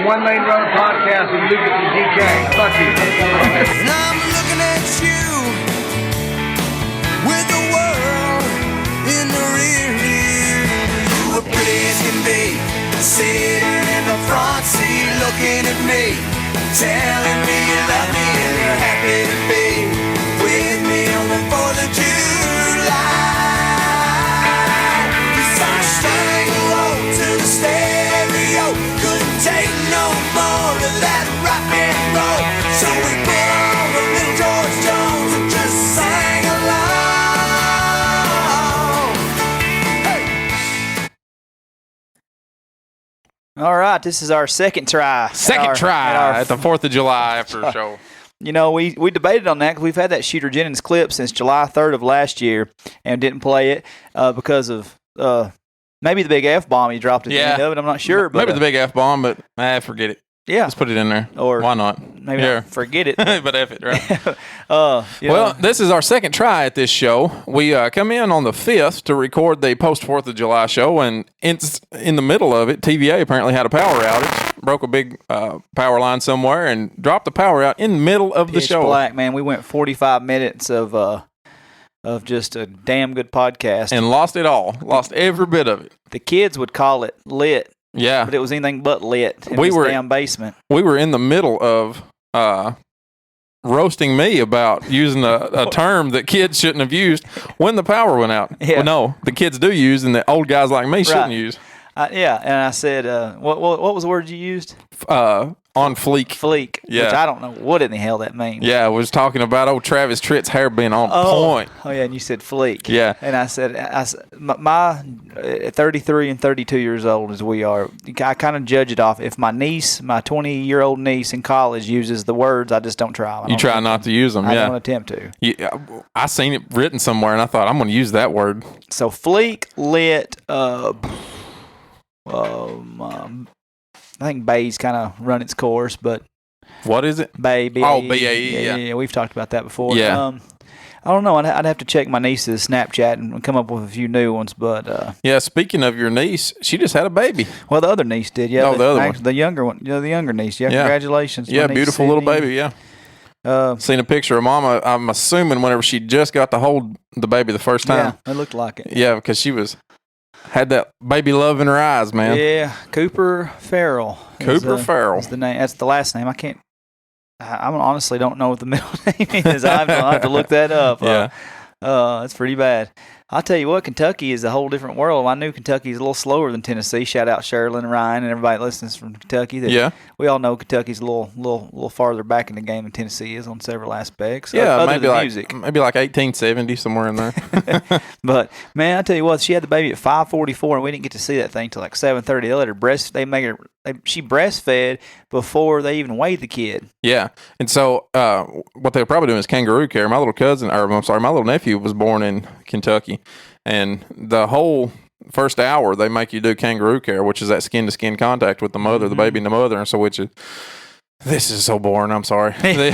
One Lane Road Podcast with Lucas and DK. Fuck you. And I'm looking at you with the world in the rear view. You were pretty as can be, sitting in the front seat looking at me, telling me you love me and you're happy to be with me on the 4th of July. You first sang low to the stereo, couldn't take no more of that rock and roll, so we put on the little George Jones and just sang along. Hey. All right, this is our second try. At the 4th of July after show. You know, we debated on that because we've had that Shooter Jennings clip since July 3rd of last year and didn't play it because of maybe the big F-bomb he dropped at the end of it. I'm not sure. But, maybe the big F-bomb, but forget it. Yeah. Let's put it in there. Or why not? Maybe not forget it. But F it, right? Well, this is our second try at this show. We come in on the 5th to record the post-4th of July show, and in the middle of it, TVA apparently had a power outage, broke a big power line somewhere, and dropped the power out in the middle of the show. Black, man. We went 45 minutes of just a damn good podcast. And lost it all. Lost every bit of it. The kids would call it lit. Yeah. But it was anything but lit in this damn basement. We were in the middle of roasting me about using a term that kids shouldn't have used when the power went out. Yeah. Well, no, the kids do use, and the old guys like me shouldn't use. Yeah, and I said, what was the word you used? On fleek. Fleek, yeah. Which I don't know what in the hell that means. Yeah, I was talking about old Travis Tritt's hair being on point. Oh, yeah, and you said fleek. Yeah. And I said my 33 and 32 years old as we are, I kind of judge it off. If my niece, my 20-year-old niece in college uses the words, I just don't try them. You try not to use them, I don't attempt to. I seen it written somewhere, and I thought, I'm going to use that word. So fleek, lit, I think Bay's kind of run its course, but what is it? Bay, B-A-E. Oh, B-A-E, yeah. We've talked about that before. Yeah. I don't know. I'd have to check my niece's Snapchat and come up with a few new ones, but yeah. Speaking of your niece, she just had a baby. Well, the other niece did. Yeah. No, the other one, the younger one. Yeah, the younger niece. Yeah. Congratulations. Yeah, beautiful little baby. Yeah. Seen a picture of Mama. I'm assuming whenever she just got to hold the baby the first time. Yeah, it looked like it. Yeah, because she had that baby love in her eyes, man. Yeah, Cooper Farrell. Farrell. Is the name. That's the last name. I honestly don't know what the middle name is. I'll have to look that up. Yeah. That's pretty bad. I'll tell you what, Kentucky is a whole different world. I knew Kentucky is a little slower than Tennessee. Shout out Sherilyn and Ryan and everybody that listens from Kentucky. Yeah. We all know Kentucky's a little farther back in the game than Tennessee is on several aspects. Yeah, maybe like music. Maybe like 1870, somewhere in there. But man, I tell you what, she had the baby at 5:44, and we didn't get to see that thing till like 7:30. They let her she breastfed before they even weighed the kid. Yeah, and so what they were probably doing is kangaroo care. My little nephew was born in Kentucky, and the whole first hour they make you do kangaroo care, which is that skin to skin contact with the mother, mm-hmm. the baby and the mother, and so this is so boring. I'm sorry. They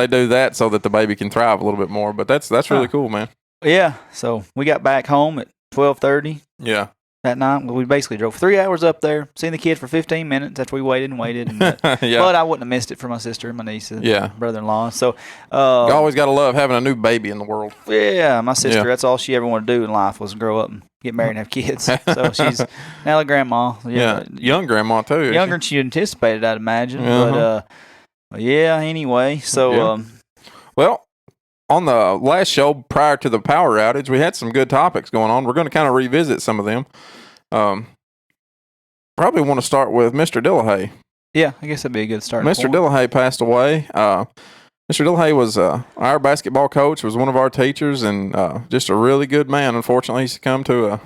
do that so that the baby can thrive a little bit more, but that's really cool, man. Yeah. So we got back home at 12:30. Yeah. That night, we basically drove 3 hours up there, seen the kid for 15 minutes after we waited. But I wouldn't have missed it for my sister and my niece and brother-in-law. So you always got to love having a new baby in the world. Yeah, my sister, that's all she ever wanted to do in life was grow up and get married and have kids. So she's now a grandma. Yeah, young grandma too. Younger than she anticipated, I'd imagine. Uh-huh. But anyway, so well, on the last show prior to the power outage, we had some good topics going on. We're going to kind of revisit some of them. Probably want to start with Mr. Dillehay. Yeah, I guess that'd be a good start. Mr. Dillehay passed away. Mr. Dillehay was our basketball coach, was one of our teachers, and just a really good man. Unfortunately, he succumbed to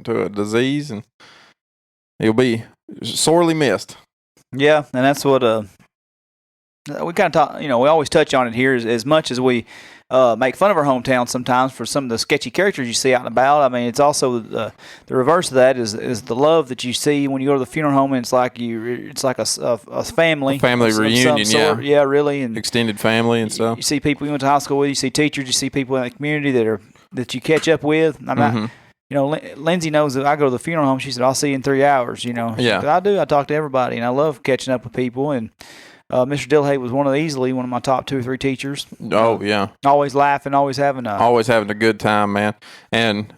a disease, and he'll be sorely missed. Yeah, and that's what we kind of talk. We always touch on it here as much as we make fun of our hometown sometimes for some of the sketchy characters you see out and about. I mean, it's also the reverse of that is the love that you see when you go to the funeral home, and it's like a family. A family reunion, yeah, really, and extended family and stuff. You see people you went to high school with, you see teachers, you see people in the community that you catch up with. Lindsay knows that I go to the funeral home. She said, I'll see you in 3 hours, Yeah. I do. I talk to everybody, and I love catching up with people. And Mr. Dillehay was one of my top 2 or 3 teachers. Oh, yeah. Always laughing, always having a good time, man. And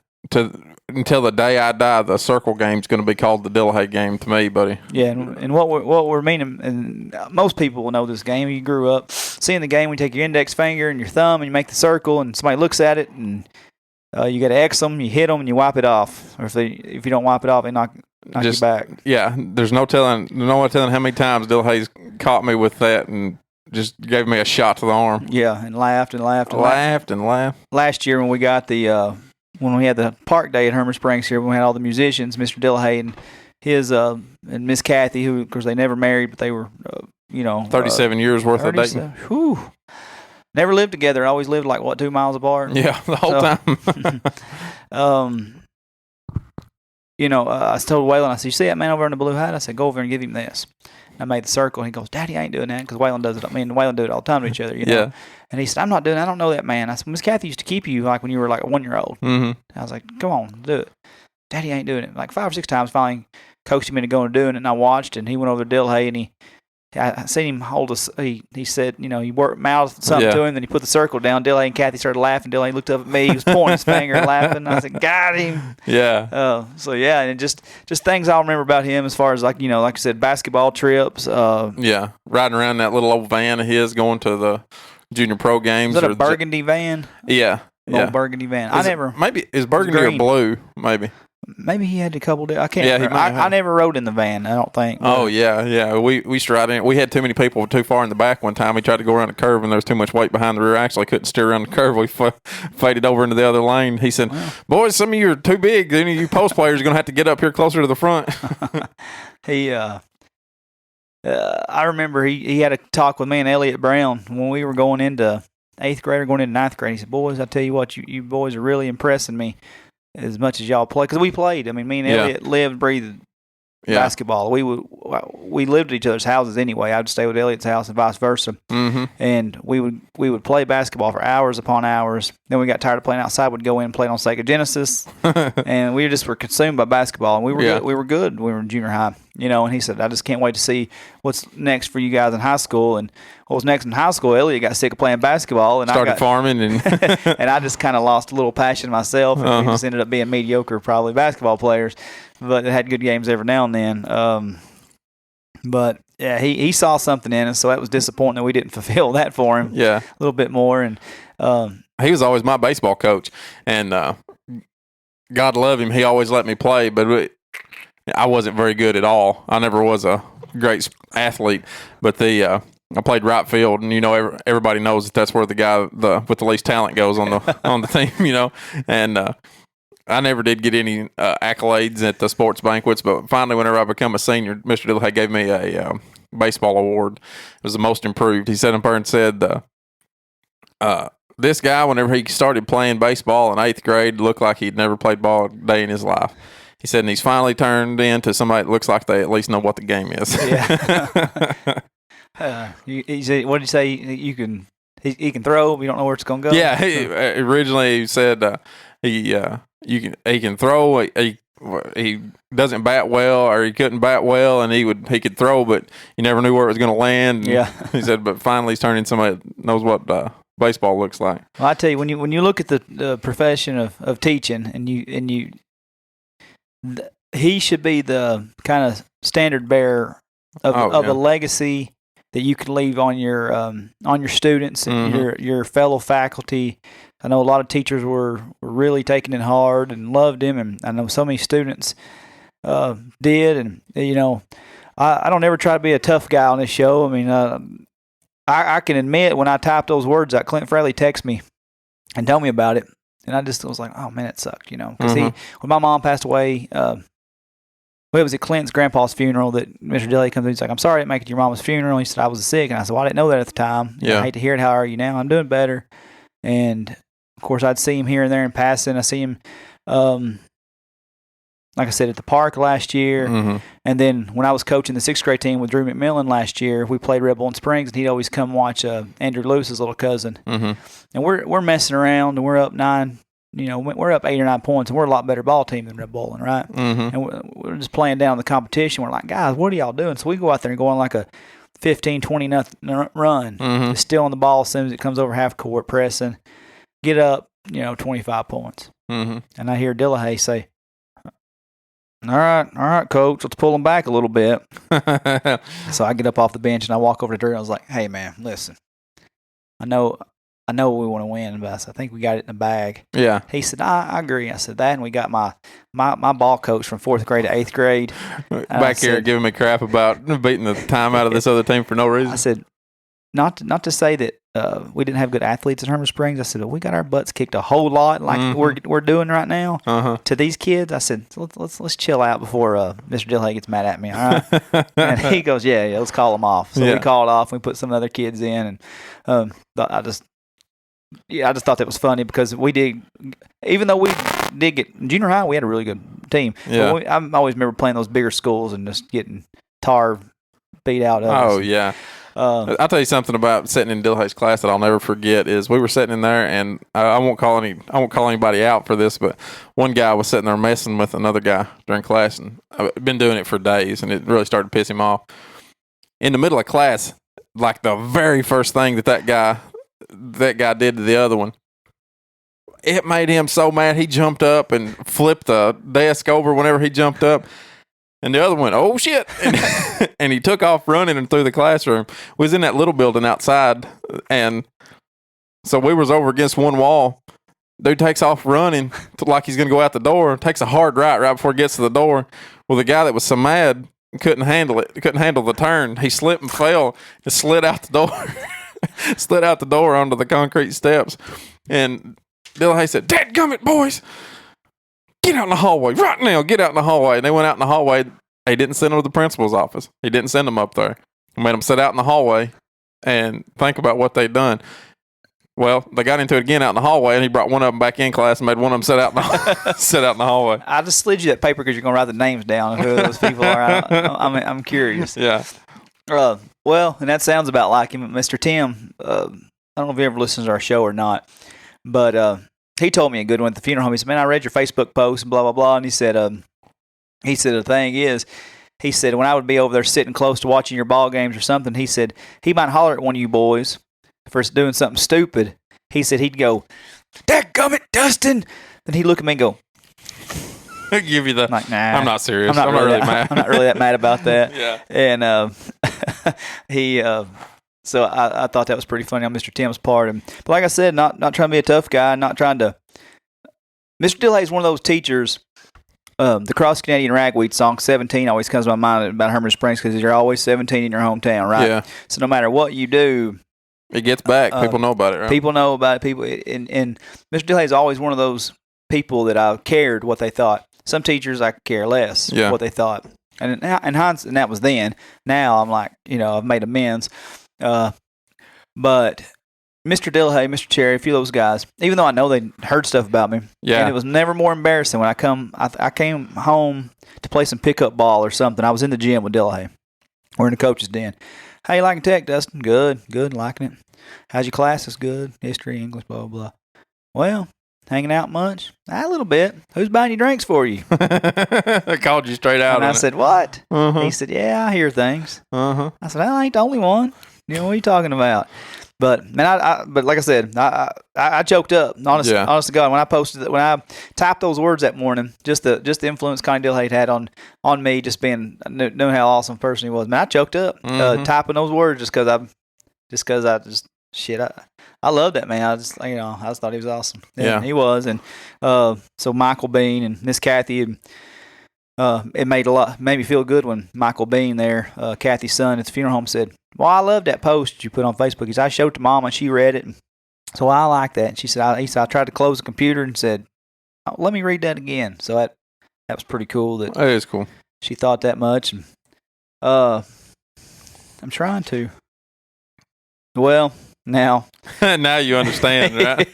until the day I die, the circle game's going to be called the Dillehay game to me, buddy. Yeah, and what we're meaning, and most people will know this game. You grew up seeing the game. We take your index finger and your thumb, and you make the circle, and somebody looks at it, and you got to X them, you hit them, and you wipe it off. Or if you don't wipe it off, they knock you back. Yeah, there's no telling how many times Dillehay's caught me with that and just gave me a shot to the arm. Yeah, and laughed and laughed and laughed. Last year when we got when we had the park day at Herman Springs here, when we had all the musicians, Mr. Dillehay and his and Miss Kathy, who of course they never married, but they were 37 years worth of dating. Whew. Never lived together. Always lived 2 miles apart. Yeah, the whole time. I told Waylon, I said, you see that man over in the blue hat? I said, go over and give him this. And I made the circle, and he goes, Daddy, I ain't doing that, because Waylon does it. Me and Waylon do it all the time to each other, Yeah. And he said, I'm not doing it. I don't know that man. I said, Miss Kathy used to keep you when you were a 1-year-old. Mm-hmm. I was like, come on, do it. Daddy ain't doing it. 5 or 6 times, finally coached him into going and doing it, and I watched, and he went over to Dillehay, and I seen him hold us. He said, he mouthed something to him, then he put the circle down. Dillehay and Kathy started laughing. Dillehay looked up at me. He was pointing his finger and laughing. I said, got him. Yeah. And just things I'll remember about him as far as like I said, basketball trips. Yeah, riding around that little old van of his, going to the junior pro games. Is that a burgundy van? Yeah. Old burgundy van. Is burgundy or blue? Maybe he had a couple. I can't remember. I never rode in the van, I don't think. Oh, yeah. We used to ride in. We had too many people too far in the back one time. We tried to go around the curve, and there was too much weight behind the rear axle. I couldn't steer around the curve. We faded over into the other lane. He said, boys, some of you are too big. Any of you post players are going to have to get up here closer to the front. I remember he had a talk with me and Elliot Brown when we were going into 8th grade or going into 9th grade. He said, boys, I tell you what, you boys are really impressing me as much as y'all play. Because we played. I mean, me and Elliot lived, breathed basketball. We lived at each other's houses anyway. I would stay with Elliot's house and vice versa. Mm-hmm. And we would play basketball for hours upon hours. Then we got tired of playing outside. We'd go in and play on Sega Genesis. And we just were consumed by basketball. And we were good. We were in junior high. And he said, I just can't wait to see what's next for you guys in high school. And what was next in high school, Elliot got sick of playing basketball. And started farming. And and I just kind of lost a little passion myself. And we just ended up being mediocre, probably, basketball players. But it had good games every now and then. But, yeah, he saw something in us, so that was disappointing that we didn't fulfill that for him a little bit more. And he was always my baseball coach. And God love him, he always let me play. But I wasn't very good at all. I never was a great athlete. But I played right field, and everybody knows that's where the guy with the least talent goes on the team. And I never did get any accolades at the sports banquets, but finally, whenever I became a senior, Mr. Dillehay gave me a baseball award. It was the most improved. He sat up there and said, this guy, whenever he started playing baseball in 8th grade, looked like he'd never played ball a day in his life. He said, and he's finally turned into somebody that looks like they at least know what the game is. Yeah. He said, what did he say? He can throw, but you don't know where it's going to go? Yeah, he originally said he can throw. He doesn't bat well, or he couldn't bat well, and he could throw, but you never knew where it was going to land. Yeah, he said, but finally he's turning somebody that knows what baseball looks like. Well, I tell you, when you look at the profession of teaching, and he should be the kind of standard bearer of a legacy that you can leave on your students and your fellow faculty. I know a lot of teachers were really taking it hard and loved him, and I know so many students did. And I don't ever try to be a tough guy on this show. I mean, I can admit when I typed those words out, Clint Fraley texted me and told me about it, and I just was like, oh man, it sucked, because when my mom passed away. It was at Clint's grandpa's funeral that Mr. Dillehay comes in. He's like, I'm sorry I didn't make it to your mom's funeral. He said, I was sick. And I said, well, I didn't know that at the time. I hate to hear it. How are you now? I'm doing better. And, of course, I'd see him here and there in passing. I see him, like I said, at the park last year. Mm-hmm. And then when I was coaching the 6th grade team with Drew McMillan last year, we played Red Bull Springs, and he'd always come watch Andrew Lewis's little cousin. Mm-hmm. And we're messing around, and we're up 9 we're up 8 or 9 points, and we're a lot better ball team than Red Bowling, right? Mm-hmm. And we're just playing down the competition. We're like, guys, what are y'all doing? So we go out there and go on like a 15, 20 nothing run. Mm-hmm. Just still on the ball as soon as it comes over half court, pressing, get up, 25 points. Mm-hmm. And I hear Dillehay say, all right, coach, let's pull them back a little bit. So I get up off the bench and I walk over to Drew and I was like, hey, man, listen, I know we want to win, but I think we got it in the bag. Yeah. He said, I agree. I said that, and we got my ball coach from 4th grade to 8th grade. Back here giving me crap about beating the time out of this other team for no reason. I said, not to say that we didn't have good athletes at Herman Springs. I said, we got our butts kicked a whole lot like we're doing right now to these kids. I said, let's chill out before Mr. Dillehay gets mad at me. All right. And he goes, yeah, let's call them off. So we called off. We put some other kids in, and I just thought that was funny because we did, even though we did get junior high, we had a really good team. Yeah. I always remember playing those bigger schools and just getting tar beat out of us. Oh, yeah. I'll tell you something about sitting in Dillehay's class that I'll never forget is we were sitting in there, and I won't call anybody out for this, but one guy was sitting there messing with another guy during class, and I've been doing it for days, and it really started to piss him off. In the middle of class, like the very first thing that guy did to the other one, it made him so mad he jumped up and flipped the desk over whenever he jumped up. And the other one, oh shit! And he took off running and through the classroom. We was in that little building outside, and so we was over against one wall. Dude takes off running like he's gonna go out the door. Takes a hard right before he gets to the door. Well, the guy that was so mad couldn't handle it. Couldn't handle the turn. He slipped and fell and slid out the door. Slid out the door onto the concrete steps. And Dillehay said, "Dadgummit, boys! Get out in the hallway right now. Get out in the hallway." And they went out in the hallway. He didn't send them to the principal's office. He didn't send them up there. He made them sit out in the hallway and think about what they'd done. Well, they got into it again out in the hallway, and he brought one of them back in class and made one of them sit out in the hallway. I just slid you that paper because you're going to write the names down of who those people are. I'm curious. Yeah. Well, and that sounds about like him. Mr. Tim, I don't know if he ever listens to our show or not, but he told me a good one at the funeral home. He said, "Man, I read your Facebook post and blah, blah, blah." And he said, the thing is, he said, when I would be over there sitting close to watching your ball games or something, he said, he might holler at one of you boys for doing something stupid. He said, he'd go, "Dadgummit, Dustin." Then he'd look at me and go, I give you the, like, nah, I'm not serious. I'm not really mad. I'm not really that mad about that. Yeah. And so I thought that was pretty funny on Mr. Tim's part. But like I said, not trying to be a tough guy, not trying to. Mr. Dillehay is one of those teachers. The Cross Canadian Ragweed song 17 always comes to my mind about Herman Springs because you're always 17 in your hometown, right? Yeah. So no matter what you do, it gets back. People know about it, right? People know about it. And Mr. Dillehay is always one of those people that I cared what they thought. Some teachers I care less what they thought. And in hindsight, and that was then. Now I'm like, I've made amends. But Mr. Dillehay, Mr. Cherry, a few of those guys, even though I know they heard stuff about me, and it was never more embarrassing when I came home to play some pickup ball or something. I was in the gym with Dillehay. We're in the coach's den. "How you liking tech, Dustin?" "Good, liking it." "How's your classes?" "Good, history, English, blah, blah, blah." "Well, hanging out much?" "A little bit." "Who's buying you drinks for you?" I called you straight out. And I said, "What?" Uh-huh. He said, "Yeah, I hear things." Uh-huh. I said, "I ain't the only one. What are you talking about?" But man, but like I said, I choked up. Honest to God, when I typed those words that morning, just the influence Connie Dillehay had on me, just being knowing how awesome a person he was. Man, I choked up typing those words just because I love that man. I just thought he was awesome. Yeah, he was. And so Michael Bean and Miss Kathy. It made me feel good when Michael Bean there, Kathy's son at the funeral home, said, "Well, I love that post you put on Facebook." He said, "I showed it to Mama and she read it. So I like that." And she said, I tried to close the computer and said, "Oh, let me read that again." So that was pretty cool. That thought that much. And, I'm trying to. Well, now. Now you understand, right?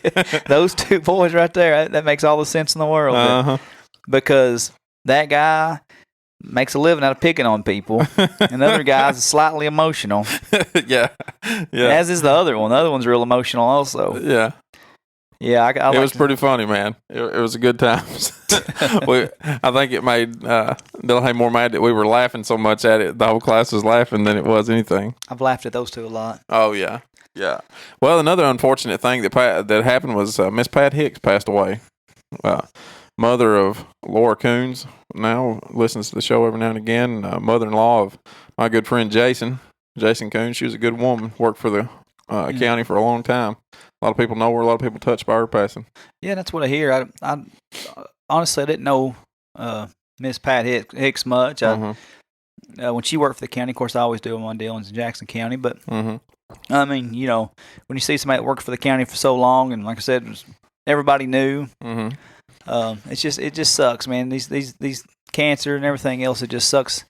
Those two boys right there, that makes all the sense in the world. Uh-huh. Because that guy makes a living out of picking on people, and the other guy's slightly emotional. Yeah. As is the other one. The other one's real emotional also. Yeah. Yeah, it was pretty funny, man. It was a good time. I think it made Dillehay more mad that we were laughing so much at it. The whole class was laughing than it was anything. I've laughed at those two a lot. Oh, yeah. Yeah. Well, another unfortunate thing that happened was Miss Pat Hicks passed away. Mother of Laura Coons, now listens to the show every now and again. Mother-in-law of my good friend Jason Coons. She was a good woman, worked for the county for a long time. A lot of people know her. A lot of people touched by her passing. Yeah, that's what I hear. I honestly, I didn't know Miss Pat Hicks much. When she worked for the county, of course, I always do them on dealings in Jackson County. But, I mean, you know, when you see somebody that worked for the county for so long, and like I said, everybody knew, it just sucks, man. These cancer and everything else, it just sucks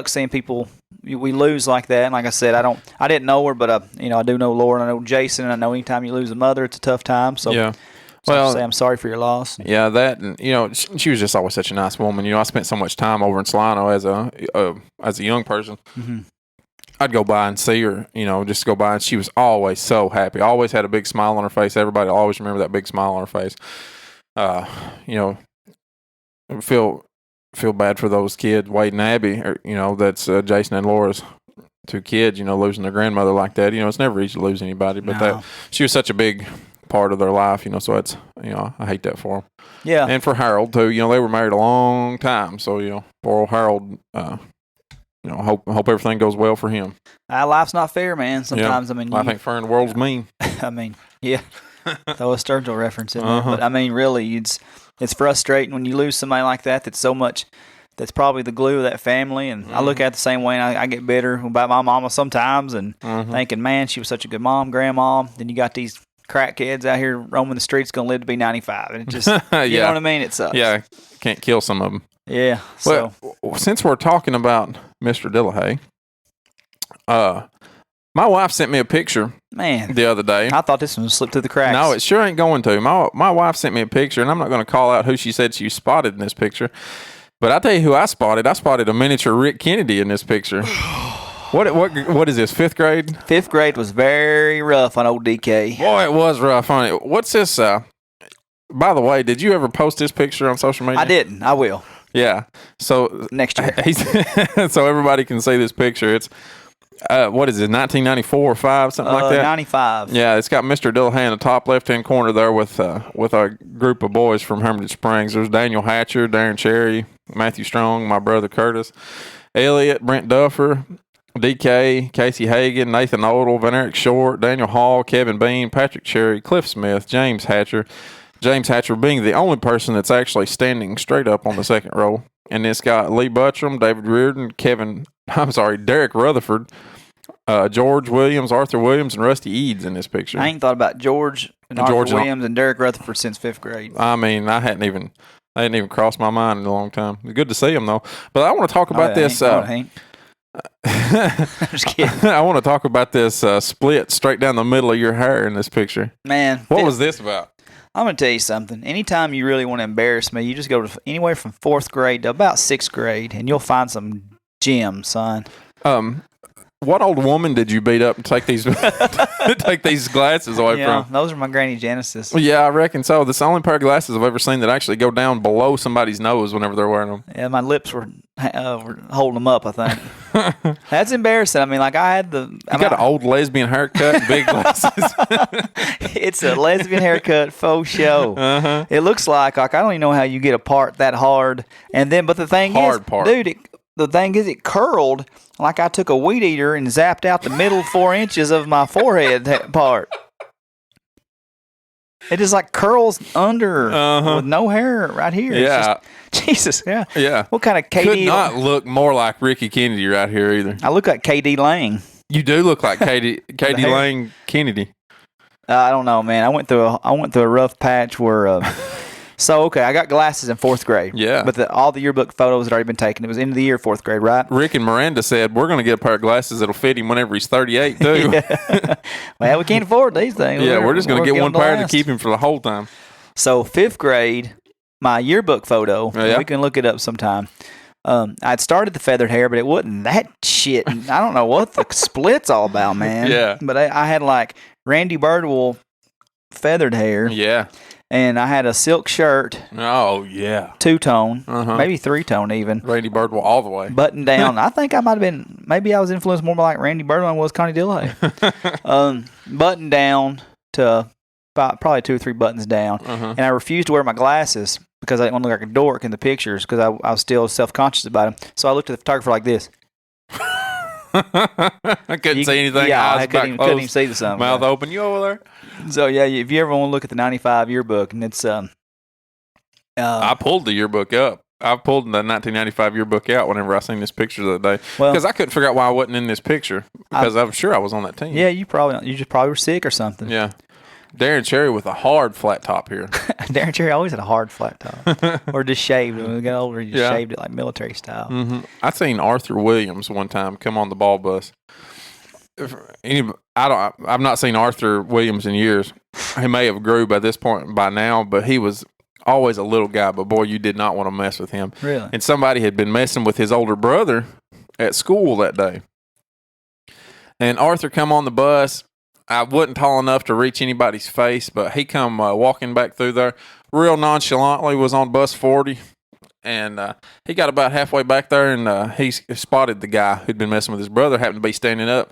seeing people we lose like that. And like I said, I didn't know her, but I do know Laura, and I know Jason, and I know anytime you lose a mother, it's a tough time. So yeah. Well, I'm sorry for your loss. Yeah, that, and she was just always such a nice woman. I spent so much time over in Salino as a young person. I'd go by and see her, just go by, and she was always so happy. Always had a big smile on her face. Everybody always remember that big smile on her face. Feel bad for those kids, Wade and Abby, that's Jason and Laura's two kids, losing their grandmother like that. It's never easy to lose anybody, but she was such a big part of their life, so it's, I hate that for them. Yeah. And for Harold too, they were married a long time. So, poor old Harold, hope everything goes well for him. Life's not fair, man. Sometimes, I think fair in the world's mean. I mean, yeah. Throw a Sturgill reference in there. But I mean, really, it's frustrating when you lose somebody like that. That's so much. That's probably the glue of that family. And I look at it the same way. And I get bitter about my mama sometimes, and thinking, man, she was such a good mom, grandma. Then you got these crackheads out here roaming the streets, going to live to be 95, and it just, you know what I mean? It sucks. Yeah, can't kill some of them. Yeah. So, well, since we're talking about Mr. Dillehay, my wife sent me a picture, the other day. I thought this one would slip through the cracks. No, it sure ain't going to. My wife sent me a picture, and I'm not going to call out who she said she spotted in this picture, but I'll tell you who I spotted. I spotted a miniature Rick Kennedy in this picture. What is this, 5th grade? 5th grade was very rough on old DK. Boy, it was rough on it. What's this? By the way, did you ever post this picture on social media? I didn't. I will. Yeah. So next year. So everybody can see this picture. It's what is it, 1994 or 5, something like that? 95. Yeah, it's got Mr. Dillehay in the top left-hand corner there with a group of boys from Hermitage Springs. There's Daniel Hatcher, Darren Cherry, Matthew Strong, my brother Curtis, Elliott, Brent Duffer, DK, Casey Hagan, Nathan Odell, Van Eric Short, Daniel Hall, Kevin Bean, Patrick Cherry, Cliff Smith, James Hatcher. James Hatcher being the only person that's actually standing straight up on the second row. And it's got Lee Buttram, David Reardon, Derek Rutherford, George Williams, Arthur Williams, and Rusty Eads in this picture. I ain't thought about George and Arthur Williams and Derek Rutherford since 5th grade. I mean, I hadn't even crossed my mind in a long time. It's good to see them, though. But I want to talk about this. I'm just kidding. I want to talk about this split straight down the middle of your hair in this picture. Man. What was this about? I'm going to tell you something. Anytime you really want to embarrass me, you just go to anywhere from 4th grade to about 6th grade, and you'll find some gems, son. What old woman did you beat up and take these take these glasses away from? Those are my Granny Genesis. Well, yeah, I reckon so. That's the only pair of glasses I've ever seen that actually go down below somebody's nose whenever they're wearing them. Yeah, my lips were holding them up, I think. That's embarrassing. I mean, like I had You got an old lesbian haircut and big glasses. It's a lesbian haircut faux show. It looks like I don't even know how you get a part that hard. And then, but the thing dude, the thing is, it curled like I took a weed eater and zapped out the middle 4 inches of my forehead part. It just like curls under with no hair right here. Yeah. Jesus, yeah. Yeah. What kind of KD? Could not look more like Ricky Kennedy right here either. I look like KD Lang. You do look like KD Lang Kennedy. I don't know, man. I went through a rough patch where. So, okay, I got glasses in 4th grade. Yeah. But all the yearbook photos had already been taken. It was end of the year, 4th grade, right? Rick and Miranda said, we're going to get a pair of glasses that'll fit him whenever he's 38, too. Yeah. Well, we can't afford these things. Yeah, we're just going to get one pair to keep him for the whole time. So, 5th grade, my yearbook photo, we can look it up sometime. I'd started the feathered hair, but it wasn't that shit. I don't know what the split's all about, man. Yeah. But I had like Randy Birdwell feathered hair. Yeah. And I had a silk shirt. Oh, yeah. 2-tone, maybe 3-tone even. Randy Birdwell all the way. Button down. I think I might have been, maybe I was influenced more by like Randy Birdwell than was Connie Dillehay. Button down to about probably 2 or 3 buttons down. And I refused to wear my glasses because I didn't want to look like a dork in the pictures because I was still self-conscious about them. So I looked at the photographer like this. I couldn't see anything. Yeah, Eyes I couldn't even see the sun. Mouth open. You over there? So, yeah, if you ever want to look at the 95 yearbook, and it's I pulled the yearbook up. I pulled the 1995 yearbook out whenever I seen this picture the other day because I couldn't figure out why I wasn't in this picture because I'm sure I was on that team. Yeah, you just probably were sick or something. Yeah. Darren Cherry with a hard flat top here. Darren Cherry always had a hard flat top, or just shaved. When we got older, he just shaved it like military style. I seen Arthur Williams one time come on the ball bus. I've not seen Arthur Williams in years. He may have grew by this point by now, but he was always a little guy. But boy, you did not want to mess with him. Really? And somebody had been messing with his older brother at school that day. And Arthur come on the bus. I wasn't tall enough to reach anybody's face, but he come walking back through there real nonchalantly, was on bus 40. And he got about halfway back there, and he spotted the guy who'd been messing with his brother, happened to be standing up.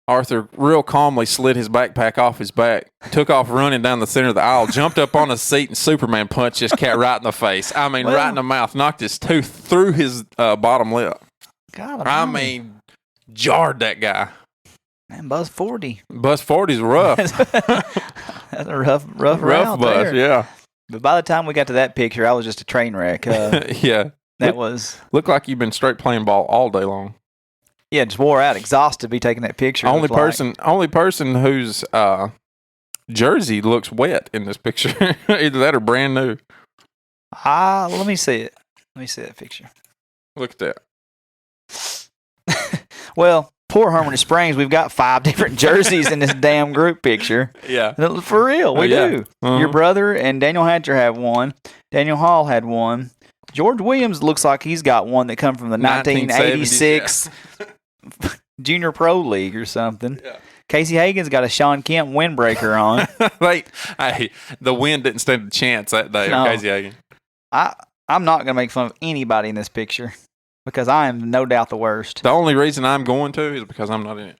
Arthur real calmly slid his backpack off his back, took off running down the center of the aisle, jumped up on a seat, and Superman punched this cat right in the face. I mean, right in the mouth, knocked his tooth through his bottom lip. God, I mean, jarred that guy. Man, bus 40. Bus 40's rough. That's a rough route bus, there. yeah. But by the time we got to that picture, I was just a train wreck. Yeah. Looked like you've been straight playing ball all day long. Yeah, just wore out, exhausted to be taking that picture. Only person whose jersey looks wet in this picture. Either that or brand new. Let me see it. Let me see that picture. Look at that. Well, poor Harmony Springs, we've got 5 different jerseys in this damn group picture. Yeah. For real, we do. Your brother and Daniel Hatcher have one. Daniel Hall had one. George Williams looks like he's got one that come from the 1986 Junior Pro League or something. Yeah. Casey Hagen's got a Sean Kemp windbreaker on. Wait, the wind didn't stand a chance that day on Casey Hagen. I'm not going to make fun of anybody in this picture because I am no doubt the worst. The only reason I'm going to is because I'm not in it.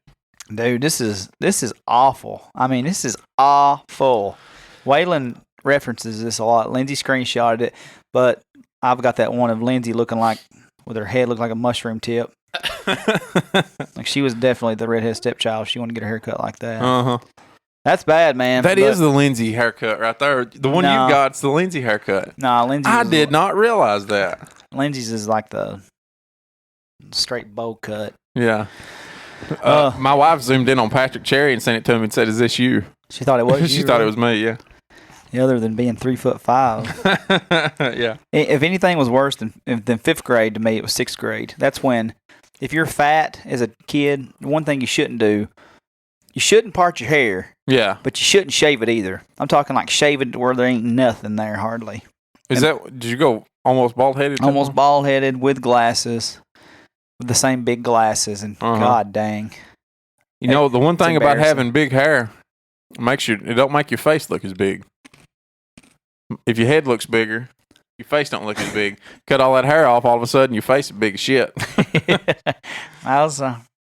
Dude, this is awful. I mean, this is awful. Waylon references this a lot. Lindsay screenshotted it, but I've got that one of Lindsay looking like, with her head looked like a mushroom tip. Like she was definitely the redhead stepchild. She wanted to get her haircut like that. That's bad, man. That is the Lindsay haircut right there. The one you've got's the Lindsay haircut. No, Lindsay's. I did not realize that. Lindsay's is like the straight bow cut. Yeah. My wife zoomed in on Patrick Cherry and sent it to me and said, "Is this you?" She thought it was. She thought it was me. Yeah. Other than being 3'5". Yeah. If anything was worse than 5th grade to me, it was 6th grade. That's when, if you're fat as a kid, one thing you shouldn't do, you shouldn't part your hair. Yeah. But you shouldn't shave it either. I'm talking like shave it to where there ain't nothing there hardly. Did you go almost bald headed? Almost bald headed with glasses, with the same big glasses, and God dang. You know, the one thing about having big hair it don't make your face look as big. If your head looks bigger, your face don't look as big. Cut all that hair off, all of a sudden your face is big as shit.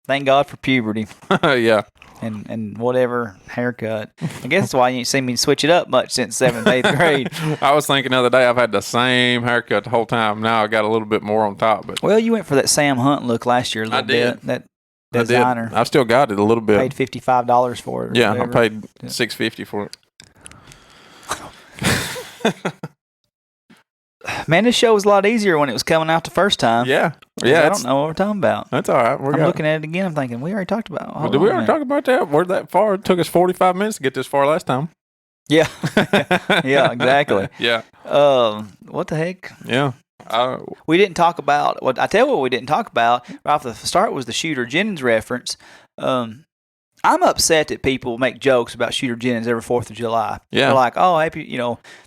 Thank God for puberty. Yeah. And whatever haircut. I guess that's why you ain't seen me switch it up much since 7th, 8th grade. I was thinking the other day I've had the same haircut the whole time. Now I got a little bit more on top. But well, you went for that Sam Hunt look last year a little bit. That designer. I've still got it a little bit. Paid $55 for it. Yeah, whatever. I paid $6.50 for it. Man, this show was a lot easier when it was coming out the first time. Yeah. I don't know what we're talking about. That's all right. I'm looking at it again. I'm thinking, we already talked about it. Did we already talk about that? We're that far. It took us 45 minutes to get this far last time. Yeah. Yeah, exactly. Yeah. What the heck? Yeah. We didn't talk about, I tell you what we didn't talk about right off the start was the Shooter Jennings reference. I'm upset that people make jokes about Shooter Jennings every 4th of July. Yeah. They're like, oh, happy,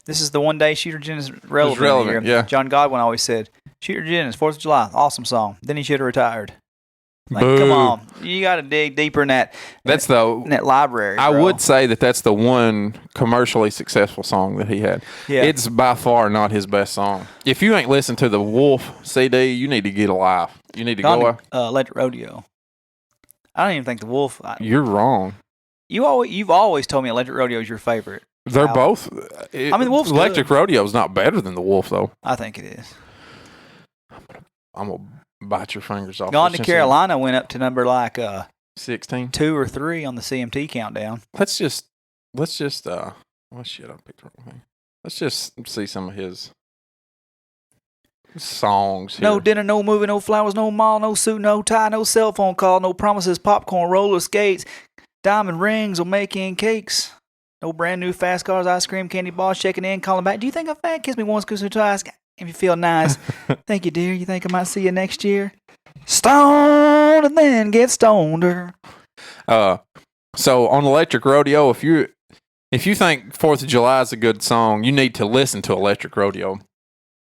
this is the one day Shooter Jennings is relevant. Yeah. John Godwin always said, Shooter Jennings, 4th of July, awesome song. Then he should have retired. Like, Boo. come on, you got to dig deeper in that. That's in that library. I bro. would say that's the one commercially successful song that he had. Yeah. It's by far not his best song. If you ain't listened to the Wolf CD, you need to get a life. You need to go. Electric Rodeo. I don't even think the Wolf. You're wrong. You've always told me Electric Rodeo is your favorite. They're album. both. I mean, the Wolf's Electric good. Rodeo is not better than the Wolf, though. I think it is. I'm gonna bite your fingers off. Gone to Carolina went up to number like 16, 2 or 3 on the CMT countdown. Let's just. Oh shit! I picked the wrong thing. Let's just see some of his songs here. No dinner, no movie, no flowers, no mall, no suit, no tie, no cell phone call, no promises, popcorn, roller skates, diamond rings, or making cakes. No brand new fast cars, ice cream, candy bars, checking in, calling back. Do you think I'm fat? Kiss me once, kiss me twice. If you feel nice. Thank you, dear. You think I might see you next year? Stoned and then get stoneder. So on Electric Rodeo, if you think 4th of July is a good song, you need to listen to Electric Rodeo.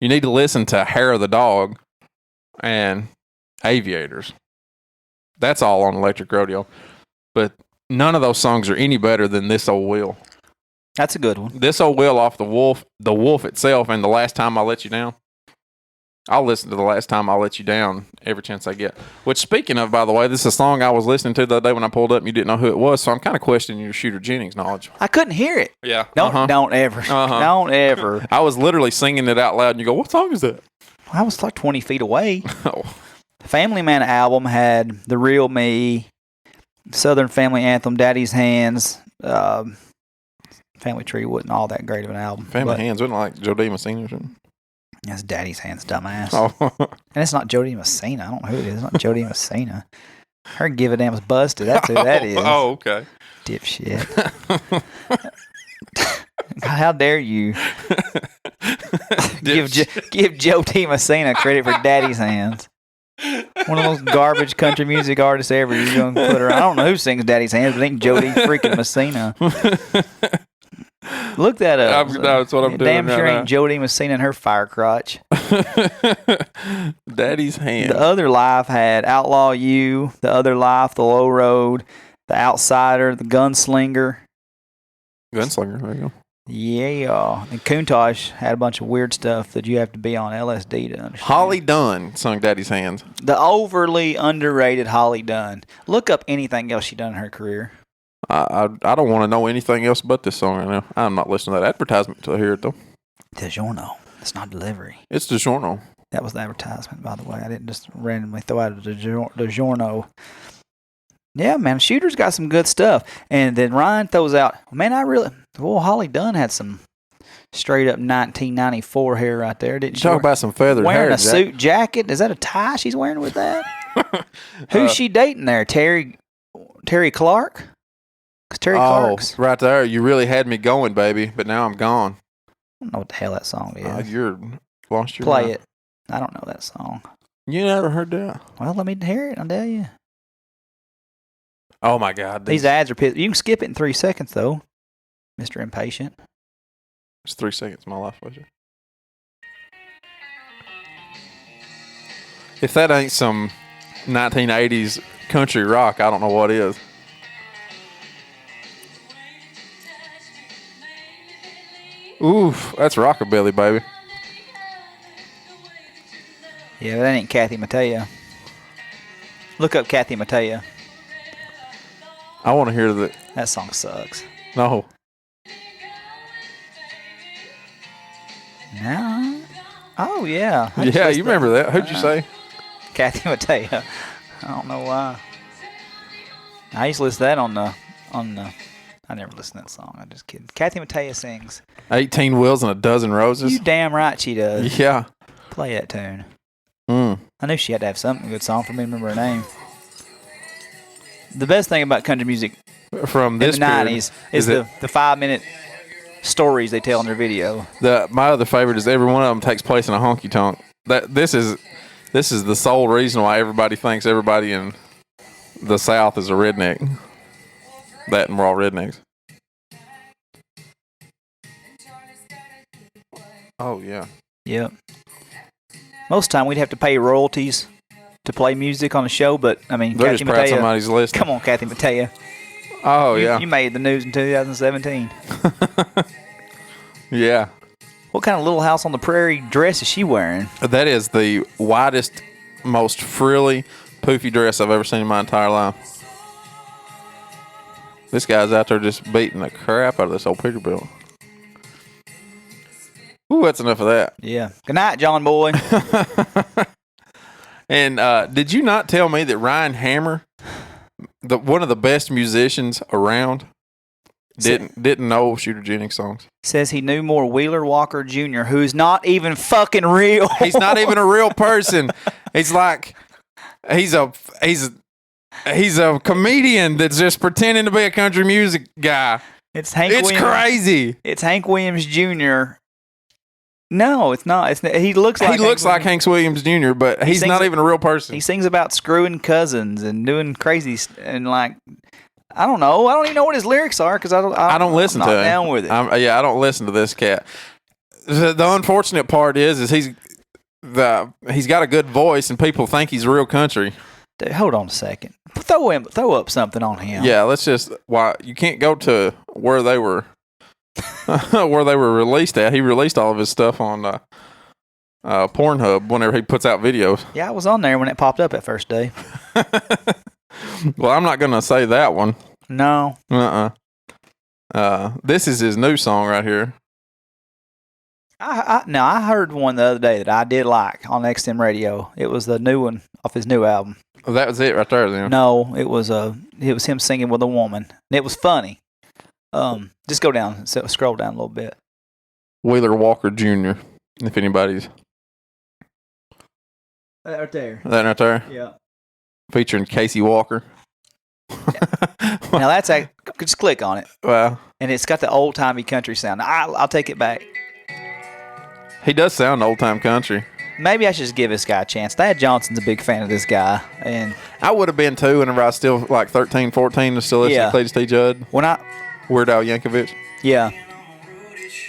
You need to listen to Hair of the Dog and Aviators. That's all on Electric Rodeo. But none of those songs are any better than This Old Wheel. That's a good one. This Old Wheel off the Wolf itself, and The Last Time I Let You Down. I'll listen to The Last Time I'll Let You Down every chance I get. Which, speaking of, by the way, this is a song I was listening to the other day when I pulled up and you didn't know who it was, so I'm kind of questioning your Shooter Jennings knowledge. I couldn't hear it. Yeah. Don't ever. Don't ever. I was literally singing it out loud, and you go, what song is that? I was like 20 feet away. Oh. Family Man album had The Real Me, Southern Family Anthem, Daddy's Hands. Family Tree wasn't all that great of an album. Family Hands, wasn't it like Joe D. Messina or something? That's Daddy's Hands, dumbass. Oh. And it's not Jody Messina. I don't know who it is. It's not Jody Messina. Her Give a Damn's busted. That's who that is. Oh, okay. Dipshit. How dare you give Joe T. Messina credit for Daddy's Hands. One of the most garbage country music artists ever. You're going to put her. I don't know who sings Daddy's Hands, but it ain't Jody freaking Messina. Look that up. That's what I'm doing. Damn sure ain't Jody Messina and her fire crotch. Daddy's Hands. The Other Life had Outlaw You, The Other Life, The Low Road, The Outsider, The Gunslinger. Gunslinger, there you go. Yeah. And Countach had a bunch of weird stuff that you have to be on LSD to understand. Holly Dunn sung Daddy's Hands. The overly underrated Holly Dunn. Look up anything else she done in her career. I don't want to know anything else but this song right now. I'm not listening to that advertisement until I hear it, though. DiGiorno. It's not delivery. It's DiGiorno. That was the advertisement, by the way. I didn't just randomly throw out a DiGiorno. Yeah, man, Shooter's got some good stuff. And then Ryan throws out, man, Holly Dunn had some straight up 1994 hair right there, didn't she? Talk about some feathered hair. Wearing a suit jacket. Is that a tie she's wearing with that? Who's she dating there? Terry Clark? Because Terry Clark's. Right there. You really had me going, baby, but now I'm gone. I don't know what the hell that song is. You're lost your Play mind. it. I don't know that song. You never heard that? Well, let me hear it. I'll tell you. Oh, my God. These ads are pissed. You can skip it in 3 seconds, though, Mr. Impatient. It's 3 seconds of my life, was it? If that ain't some 1980s country rock, I don't know what is. Oof, that's rockabilly, baby. Yeah, that ain't Kathy Mattea. Look up Kathy Mattea. I want to hear that. That song sucks. No. No. Oh, yeah. Yeah, you remember that. Who'd you say? Kathy Mattea. I don't know why. I used to listen to that on the I never listened to that song. I'm just kidding. Kathy Mattea sings 18 Wheels and a Dozen Roses. You damn right she does. Yeah. Play that tune. Mm. I knew she had to have something good song for me to remember her name. The best thing about country music from this in the 90s is the 5-minute stories they tell in their video. My other favorite is every one of them takes place in a honky tonk. This is the sole reason why everybody thinks everybody in the South is a redneck. That and we're all rednecks. Oh yeah. Yep. Most of the time we'd have to pay royalties to play music on the show, but I mean, They're Kathy just proud Mattea. somebody's listening. Come on, Kathy Mattea. Oh, yeah. You made the news in 2017. Yeah. What kind of Little House on the Prairie dress is she wearing? That is the widest, most frilly, poofy dress I've ever seen in my entire life. This guy's out there just beating the crap out of this old Peterbilt. Ooh, that's enough of that. Yeah. Good night, John Boy. And did you not tell me that Ryan Hammer, one of the best musicians around, didn't know Shooter Jennings songs? Says he knew more Wheeler Walker Jr., who's not even fucking real. He's not even a real person. He's like he's a comedian that's just pretending to be a country music guy. It's Hank It's Williams. crazy. It's Hank Williams Jr. No, it's not. He looks like Hank Williams Jr., but he's not even a real person. He sings about screwing cousins and doing crazy and like, I don't know. I don't even know what his lyrics are because I don't listen to him. Down with it. I don't listen to this cat. The unfortunate part is he's got a good voice and people think he's real country. Dude, hold on a second. Throw up something on him. Yeah, let's just you can't go to where they were released at. He released all of his stuff on Pornhub whenever he puts out videos. Yeah, I was on there when it popped up that first day. Well, I'm not gonna say that one. No. This is his new song right here. I heard one the other day that I did like on XM radio. It was the new one off his new album. Oh, that was it right there then. No, it was him singing with a woman. And it was funny. Just go down, scroll down a little bit. Wheeler Walker Jr. If anybody's That right there. that right there, Yeah. featuring Casey Walker. Now just click on it, Wow, and it's got the old timey country sound. I'll take it back. he does sound old time country. Maybe I should just give this guy a chance. Thad Johnson's a big fan of this guy, and I would have been too whenever I was still like 13, 14 to still listen Yeah. to Cletus T. Judd, when I Weird Al Yankovic. yeah,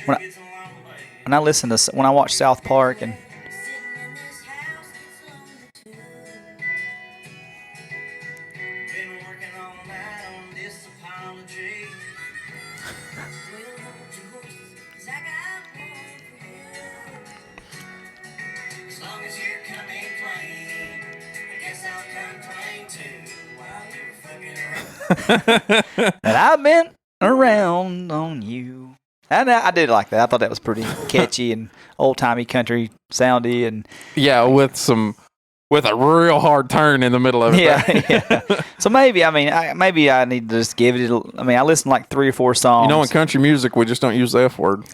when I watch South Park and. And I've been around on you. And I did like that. I thought that was pretty catchy and old timey country soundy and Yeah, with a real hard turn in the middle of it. yeah. So maybe I need to just give it. I listen to like 3 or 4 songs. You know, in country music, we just don't use the F word.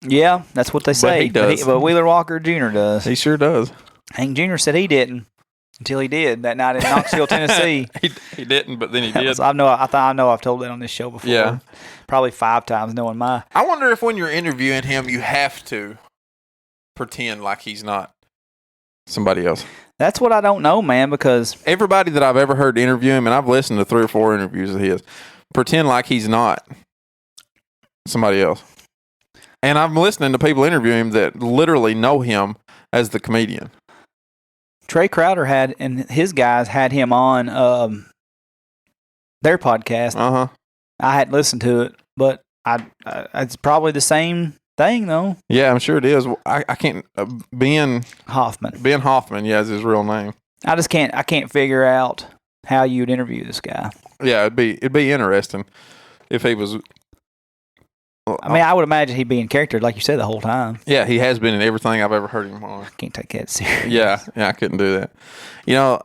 Yeah, that's what they say. he does. But Wheeler Walker Jr. does. He sure does. Hank Jr. said he didn't until he did that night in Knoxville, Tennessee. He didn't, but then he did. I know I've told that on this show before. Yeah. Probably 5 times knowing my. I wonder if when you're interviewing him, you have to pretend like he's not somebody else. That's what I don't know, man, because Everybody that I've ever heard interview him, and I've listened to 3 or 4 interviews of his, pretend like he's not somebody else. And I'm listening to people interview him that literally know him as the comedian. Trey Crowder and his guys had him on their podcast. Uh-huh. I hadn't listened to it, but it's probably the same thing, though. Yeah, I'm sure it is. I can't. Ben Hoffman. Yeah, is his real name. I can't figure out how you'd interview this guy. Yeah, it'd be interesting if he was. I would imagine he'd be in character, like you said, the whole time. Yeah, he has been in everything I've ever heard him on. I can't take that serious. Yeah, I couldn't do that. You know,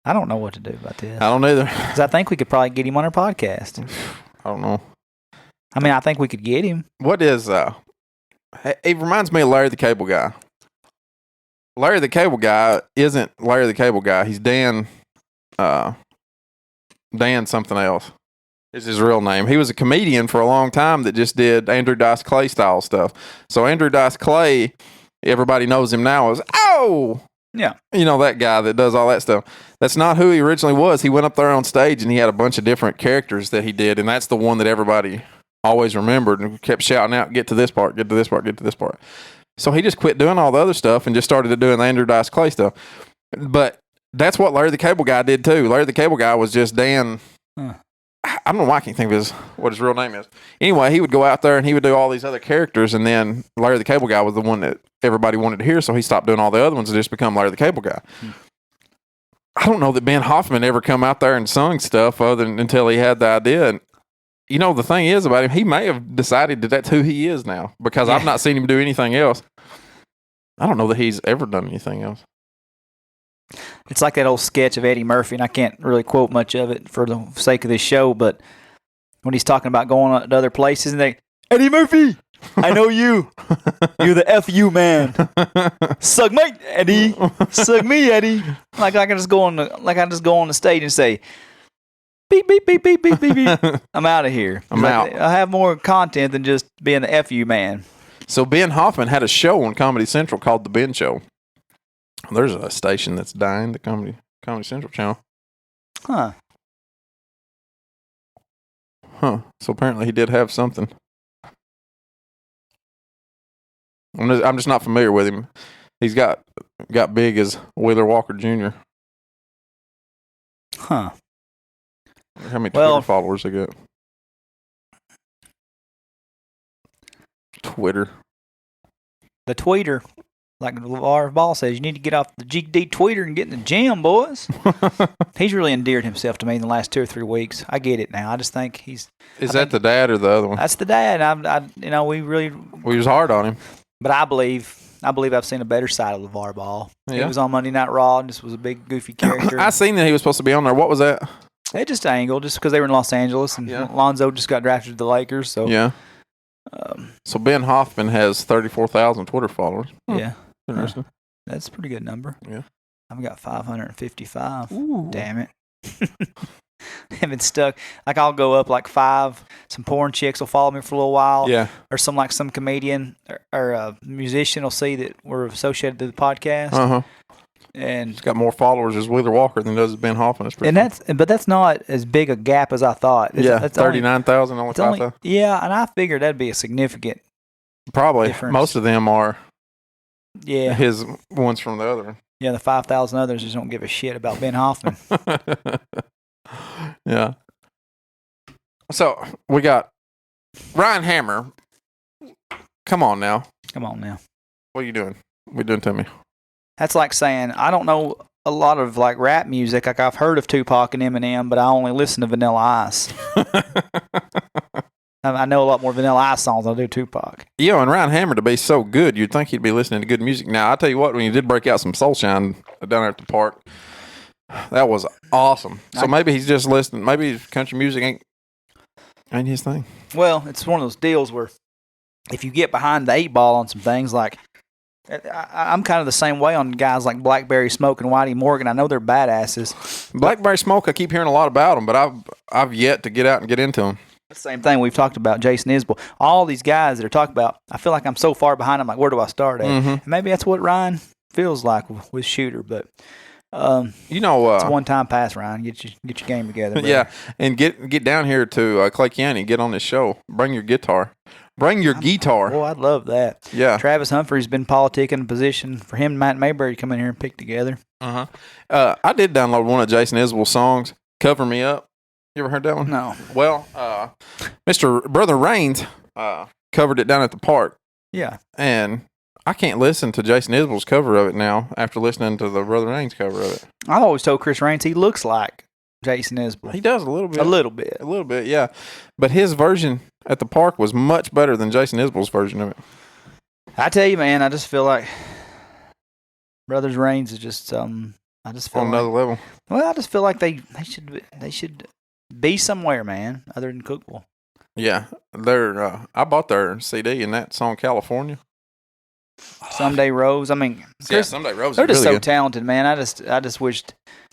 I don't know what to do about this. I don't either. Because I think we could probably get him on our podcast. I don't know. I think we could get him. What is it reminds me of Larry the Cable Guy. Larry the Cable Guy isn't Larry the Cable Guy. He's Dan something else. Is his real name. He was a comedian for a long time that just did Andrew Dice Clay style stuff. So Andrew Dice Clay, everybody knows him now as Yeah. You know, that guy that does all that stuff. That's not who he originally was. He went up there on stage and he had a bunch of different characters that he did, and that's the one that everybody always remembered and kept shouting out, get to this part, get to this part, get to this part. So he just quit doing all the other stuff and just started doing the Andrew Dice Clay stuff. But that's what Larry the Cable Guy did too. Larry the Cable Guy was just Dan. I don't know why I can't think of what his real name is. Anyway, he would go out there and he would do all these other characters, and then Larry the Cable Guy was the one that everybody wanted to hear, so he stopped doing all the other ones and just become Larry the Cable Guy. I don't know that Ben Hoffman ever come out there and sung stuff until he had the idea. And you know, the thing is about him, he may have decided that that's who he is now, because I've not seen him do anything else. I don't know that he's ever done anything else. It's like that old sketch of Eddie Murphy, and I can't really quote much of it for the sake of this show, but when he's talking about going to other places, and Eddie Murphy, I know you. You're the F.U. man. Suck me, Eddie. Suck me, Eddie. Like I can just go on the stage and say, beep, beep, beep, beep, beep, beep, beep. I'm out of here. I'm out. I have more content than just being the F.U. man. So Ben Hoffman had a show on Comedy Central called The Ben Show. There's a station that's dying, the Comedy Central channel. Huh. So apparently he did have something. I'm just not familiar with him. He's got big as Wheeler Walker Jr. Huh. How many Twitter followers they got? Twitter. The tweeter. Like LeVar Ball says, you need to get off the GD tweeter and get in the gym, boys. He's really endeared himself to me in the last 2 or 3 weeks. I get it now. I just think he's... Is that the dad or the other one? That's the dad. We was hard on him. But I believe I've seen a better side of LeVar Ball. Yeah. He was on Monday Night Raw and just was a big, goofy character. I seen that he was supposed to be on there. What was that? They just angled just because they were in Los Angeles, and Lonzo just got drafted to the Lakers. So yeah. So Ben Hoffman has 34,000 Twitter followers. Yeah. Interesting. That's a pretty good number. Yeah. I've got 555. Ooh. Damn it. I've been stuck. Like, I'll go up like 5. Some porn chicks will follow me for a little while. Yeah. Or some comedian or a musician will see that we're associated to the podcast. Uh-huh. And he's got more followers as Wheeler Walker than does Ben Hoffman. But that's not as big a gap as I thought. That's 39,000, only 5,000. Yeah, and I figured that'd be a significant probably difference. Most of them are. Yeah. His ones from the other. Yeah, the 5,000 others just don't give a shit about Ben Hoffman. Yeah. So we got Ryan Hammer. Come on now. What are you doing? What are you doing to me? That's like saying, I don't know a lot of like rap music. Like, I've heard of Tupac and Eminem, but I only listen to Vanilla Ice. I know a lot more Vanilla Ice songs than I do Tupac. And Ryan Hammer, to be so good, you'd think he'd be listening to good music. Now, I'll tell you what, when you did break out some Soulshine down there at the park, that was awesome. So maybe he's just listening. Maybe country music ain't his thing. Well, it's one of those deals where if you get behind the 8 ball on some things, like I'm kind of the same way on guys like Blackberry Smoke and Whitey Morgan. I know they're badasses. Blackberry Smoke, I keep hearing a lot about them, but I've yet to get out and get into them. Same thing we've talked about, Jason Isbell. All these guys that are talking about, I feel like I'm so far behind. I'm like, where do I start at? Mm-hmm. And maybe that's what Ryan feels like with Shooter, but it's a one-time pass, Ryan. Get your game together. Brother. Yeah, and get down here to Clay County. Get on this show. Bring your guitar. Guitar. Oh, I'd love that. Yeah. Travis Humphrey's been politicking a position for him and Matt Mayberry to come in here and pick together. Uh-huh. I did download one of Jason Isbell's songs, Cover Me Up. You ever heard that one? No. Well, Mr. Brother Raines covered it down at the park. Yeah. And I can't listen to Jason Isbell's cover of it now after listening to the Brother Raines cover of it. I always told Chris Raines he looks like Jason Isbell. He does a little bit. A little bit, yeah. But his version at the park was much better than Jason Isbell's version of it. I tell you, man, I just feel like Brothers Raines is just I just feel on another level. Well, I just feel like they should be somewhere, man, other than Cookville. Yeah, I bought their CD and that song California. Someday Rose. I mean, Someday Rose. They're just really so talented, man. I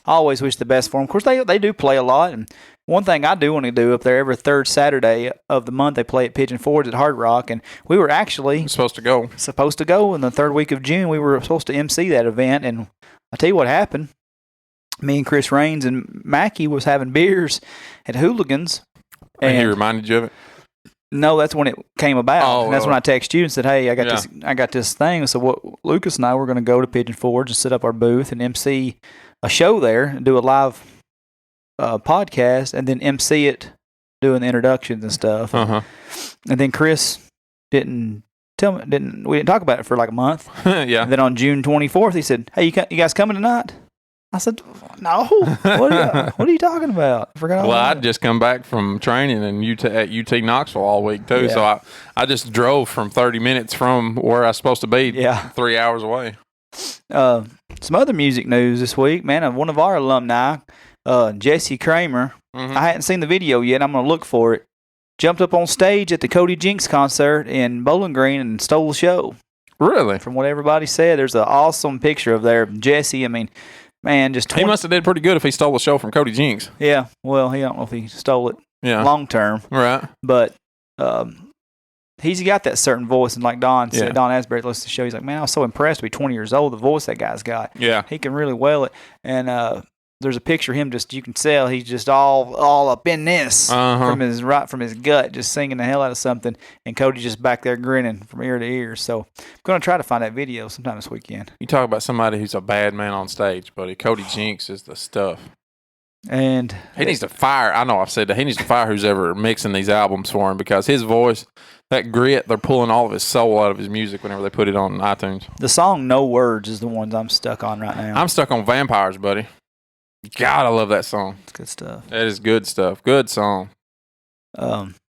always wished the best for them. Of course, they do play a lot. And one thing I do want to do up there every third Saturday of the month, they play at Pigeon Forge at Hard Rock, and we were actually supposed to go in the third week of June. We were supposed to MC that event, and I tell you what happened. Me and Chris Raines and Mackie was having beers at Hooligans. And he reminded you of it? No, that's when it came about. Oh, and that's when I texted you and said, "Hey, I got this thing." So what Lucas and I were going to go to Pigeon Forge and set up our booth and MC a show there and do a live podcast, and then MC it, doing the introductions and stuff. Uh-huh. And then Chris we didn't talk about it for like a month. Yeah. And then on June 24th, he said, "Hey, you guys coming tonight?" I said, "No. What are you talking about?" I forgot. Well, I'd just come back from training at UT Knoxville all week too. Yeah. So I just drove from 30 minutes from where I was supposed to be. Yeah. 3 hours away. Some other music news this week, man. One of our alumni, Jesse Kramer. Mm-hmm. I hadn't seen the video yet. I'm going to look for it. Jumped up on stage at the Cody Jinks concert in Bowling Green and stole the show. Really? From what everybody said, there's an awesome picture of there. Jesse, I mean, man, just He must have did pretty good if he stole the show from Cody Jinks. Yeah, well, I don't know if he stole it long term, Right. but he's got that certain voice, and like Don said, Yeah. Don Asbury listened to the show. He's like, man, I was so impressed to be 20 years old. The voice that guy's got, Yeah. he can really wail it. And there's a picture of him. Just you can tell he's just all up in this from his gut, just singing the hell out of something. And Cody just back there grinning from ear to ear. So I'm gonna try to find that video sometime this weekend. You talk about somebody who's a bad man on stage, buddy. Cody Jinks is the stuff. And He needs to fire. I know I've said that. He needs to fire who's ever mixing these albums for him, because his voice, that grit, they're pulling all of his soul out of his music whenever they put it on iTunes. the song "No Words" is the ones I'm stuck on right now. I'm stuck on Vampires, buddy. God, I love that song. It's good stuff. That is good stuff. Good song.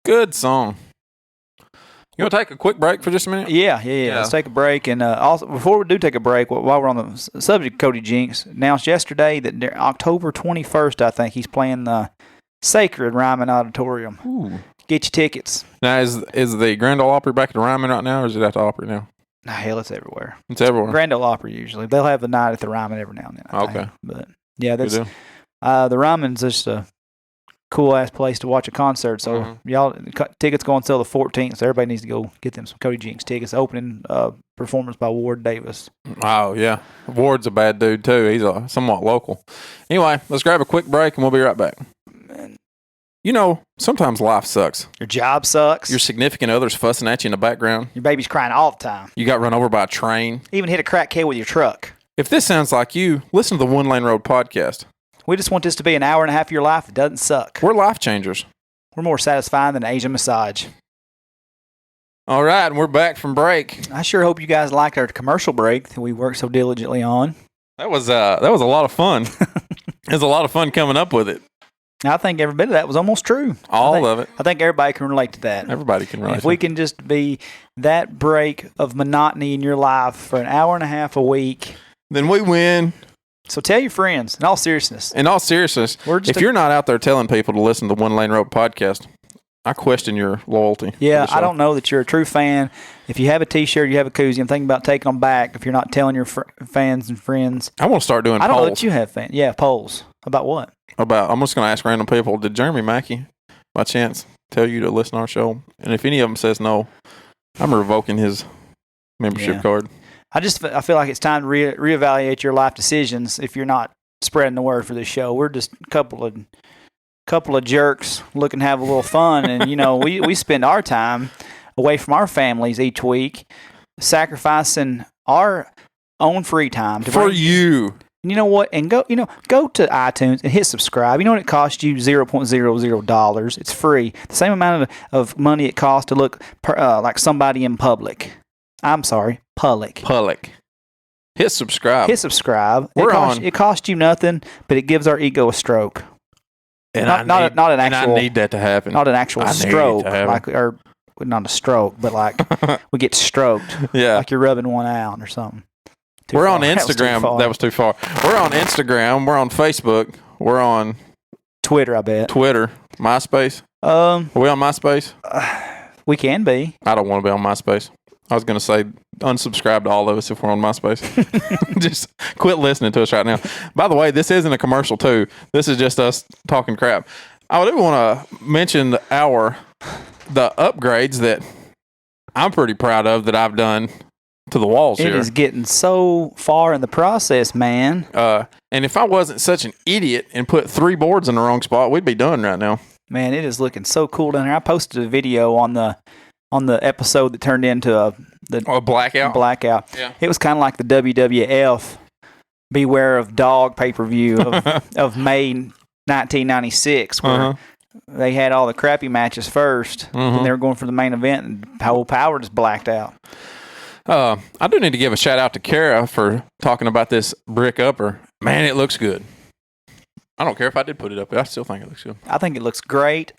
Good song. You want to take a quick break for just a minute? Yeah. Let's take a break. And also, before we do take a break, while we're on the subject of Cody Jinks, announced yesterday that October 21st, I think, he's playing the Sacred Ryman Auditorium. Ooh. Get your tickets. Now, is the Grand Ole Opry back at the Ryman right now, or is it at the Opry now? Nah, hell, it's everywhere. It's everywhere. Grand Ole Opry usually. They'll have the night at the Ryman every now and then. I think. Okay. But, yeah, Good that's deal. the Ryman's just a cool-ass place to watch a concert. So, y'all, tickets go on sale the 14th, so everybody needs to go get them some Cody Jinks tickets. Opening performance by Ward Davis. Oh, yeah. Ward's a bad dude, too. He's somewhat local. Anyway, let's grab a quick break, and we'll be right back. You know, sometimes life sucks. Your job sucks. Your significant other's fussing at you in the background. Your baby's crying all the time. You got run over by a train. Even hit a crackhead with your truck. If this sounds like you, listen to the One Lane Road podcast. We just want this to be an hour and a half of your life that doesn't suck. We're life changers. We're more satisfying than an Asian massage. All right, and we're back from break. I sure hope you guys liked our commercial break that we worked so diligently on. That was a lot of fun. It was a lot of fun coming up with it. I think every bit of that was almost true. All of it. I think everybody can relate to that. Everybody can relate. If we can just be that break of monotony in your life for an hour and a half a week, then we win. So tell your friends, in all seriousness. If you're not out there telling people to listen to the One Lane Road podcast, I question your loyalty. Yeah, I don't know that you're a true fan. If you have a T-shirt, you have a koozie, I'm thinking about taking them back if you're not telling your fans and friends. I want to start doing polls. I don't know that you have fans. Yeah, polls. About what? I'm just going to ask random people, did Jeremy Mackie, by chance, tell you to listen to our show? And if any of them says no, I'm revoking his membership card. I feel like it's time to reevaluate your life decisions if you're not spreading the word for this show. We're just a couple of jerks looking to have a little fun, and we spend our time away from our families each week, sacrificing our own free time for you. You know what? And go to iTunes and hit subscribe. You know what? It costs you $0.00. It's free. The same amount of money it costs to look like somebody in public. I'm sorry, public. Hit subscribe. It costs you nothing, but it gives our ego a stroke. And not an actual. I need that to happen. Not an actual stroke, not a stroke, but like we get stroked. Yeah, like you're rubbing one out or something. We're on Instagram. That was too far. We're on Instagram. We're on Facebook. We're on Twitter, I bet. MySpace. Are we on MySpace? We can be. I don't want to be on MySpace. I was going to say unsubscribe to all of us if we're on MySpace. Just quit listening to us right now. By the way, this isn't a commercial too. This is just us talking crap. I do want to mention the upgrades that I'm pretty proud of that I've done to the walls here. It is getting so far in the process, man. And if I wasn't such an idiot and put 3 boards in the wrong spot, we'd be done right now. Man, it is looking so cool down here. I posted a video on the episode that turned into the blackout. Blackout. Yeah. It was kind of like the WWF Beware of Dog pay-per-view of May 1996, where they had all the crappy matches first, and they were going for the main event, and whole Power just blacked out. I do need to give a shout out to Kara for talking about this brick upper. Man, it looks good. I don't care if I did put it up. I still think it looks good. I think it looks great.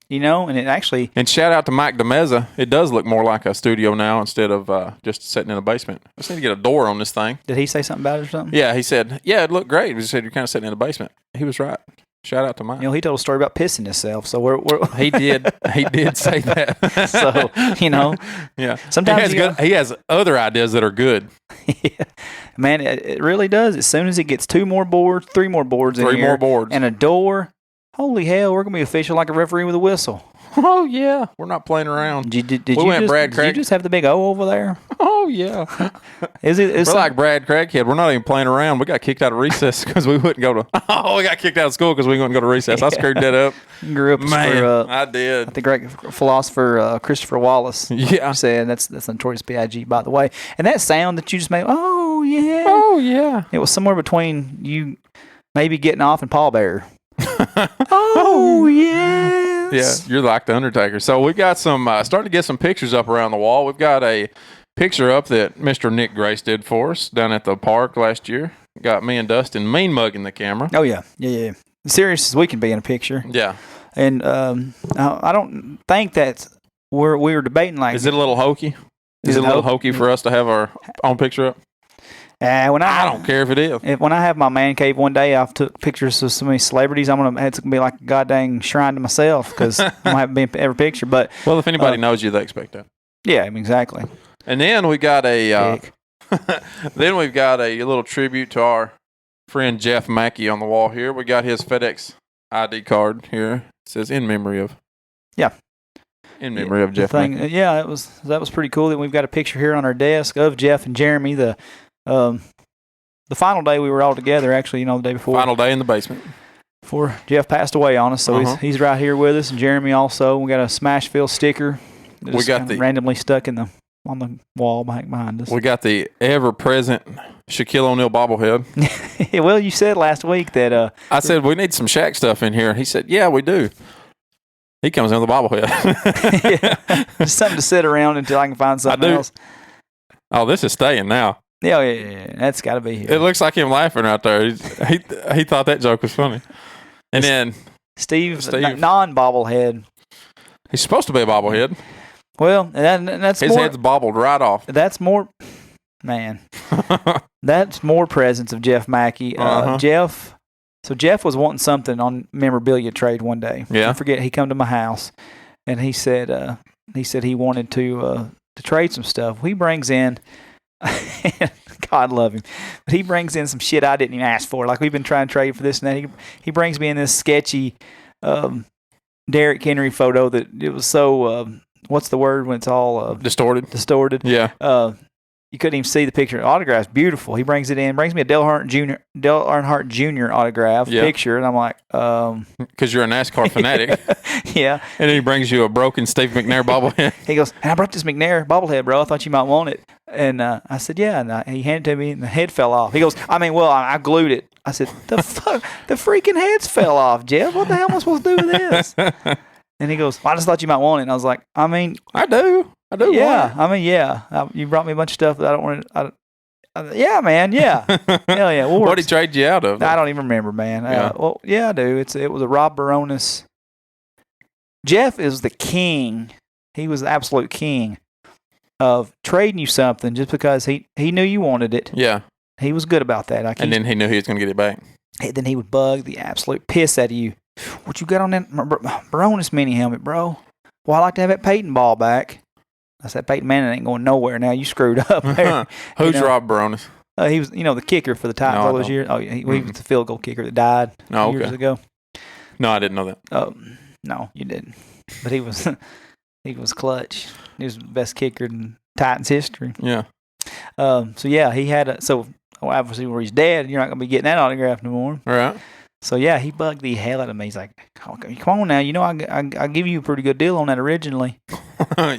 You know, and it actually... And shout out to Mike DeMeza. It does look more like a studio now instead of just sitting in a basement. I just need to get a door on this thing. Did he say something about it or something? Yeah, he said, yeah, it looked great. He said, you're kind of sitting in a basement. He was right. Shout out to Mike. You know, he told a story about pissing himself, so we're He did say that. So, you know. Yeah. Sometimes he has other ideas that are good. Yeah. Man, it really does. As soon as it gets 2 more boards, 3 more boards in here. 3 more boards. And a door... Holy hell, we're going to be official like a referee with a whistle. Oh, yeah. We're not playing around. Did you just have the big O over there? Oh, yeah. We're like Brad Craighead. We're not even playing around. We got kicked out of recess because we wouldn't go to... Oh, we got kicked out of school because we wouldn't go to recess. I screwed that up. You grew up. Man, I did. The great philosopher Christopher Wallace. Yeah. Said that's Notorious B.I.G., by the way. And that sound that you just made, oh, yeah. Oh, yeah. It was somewhere between you maybe getting off and Paul Bearer. Oh, yes. Yeah, you're like the Undertaker. So we got some, starting to get some pictures up around the wall. We've got a picture up that Mr. Nick Grace did for us down at the park last year. Got me and Dustin mean mugging the camera. Oh, yeah. Yeah. Serious as we can be in a picture. Yeah. And I don't think that we were debating like... Is it a little hokey? Is it a little hokey for us to have our own picture up? I don't care if it is. When I have my man cave one day, I've took pictures of so many celebrities. It's gonna be like a goddamn shrine to myself because I'm gonna have to be in every picture. But if anybody knows you, they expect that. Yeah, exactly. And then we got a we've got a little tribute to our friend Jeff Mackie on the wall here. We got his FedEx ID card here. It says in memory of. Yeah. In memory of Jeff Mackie. Yeah, that was pretty cool. That we've got a picture here on our desk of Jeff and Jeremy. The final day we were all together, actually, the day before. Final day in the basement. Before Jeff passed away on us, so he's right here with us, and Jeremy also. We got a Smashville sticker. We got randomly stuck on the wall behind us. We got the ever-present Shaquille O'Neal bobblehead. Well, you said last week that... I said, we need some Shaq stuff in here, and he said, yeah, we do. He comes in with a bobblehead. Yeah. Just something to sit around until I can find something else. Oh, this is staying now. Yeah. That's got to be here. It looks like him laughing right there. He thought that joke was funny. And then Steve non-bobblehead. He's supposed to be a bobblehead. Well, that's his head's bobbled right off. That's more, man. That's more presence of Jeff Mackie. Jeff was wanting something on memorabilia trade one day. Yeah. I forget. He come to my house, and he said he wanted to trade some stuff. He brings in. God love him, but he brings in some shit I didn't even ask for. Like, we've been trying to trade for this and that. He brings me in this sketchy Derrick Henry photo that it was so what's the word when it's all distorted. Yeah. You couldn't even see the picture. The autograph's beautiful. He brings it in, brings me a Dale Earnhardt Jr. autograph picture, and I'm like, because you're a NASCAR fanatic. Yeah. And then he brings you a broken Steve McNair bobblehead. He goes, and I brought this McNair bobblehead, bro. I thought you might want it. And I said, yeah. And he handed it to me, and the head fell off. He goes, I glued it. I said, the fuck? The freaking heads fell off, Jeff. What the hell am I supposed to do with this? And he goes, I just thought you might want it. And I was like, I do. Yeah. You brought me a bunch of stuff that I don't want to. Yeah, man. Yeah. Hell yeah. What did he trade you out of? I don't even remember, man. Yeah. I do. It was a Rob Baronis. Jeff is the king. He was the absolute king of trading you something just because he knew you wanted it. Yeah. He was good about that. And then he knew he was going to get it back. Then he would bug the absolute piss out of you. What you got on that Baronis mini helmet, bro? Well, I like to have that Peyton ball back. I said, Peyton Manning ain't going nowhere now. You screwed up there. Who's Rob Baronis? He was, the kicker for the Titans all those years. Oh, yeah. He was the field goal kicker that died years ago. No, I didn't know that. No, you didn't. But he was clutch. He was the best kicker in Titans history. Yeah. He had obviously where he's dead, you're not going to be getting that autograph no more. All right. So yeah, he bugged the hell out of me. He's like, oh, "Come on now, you know I give you a pretty good deal on that originally."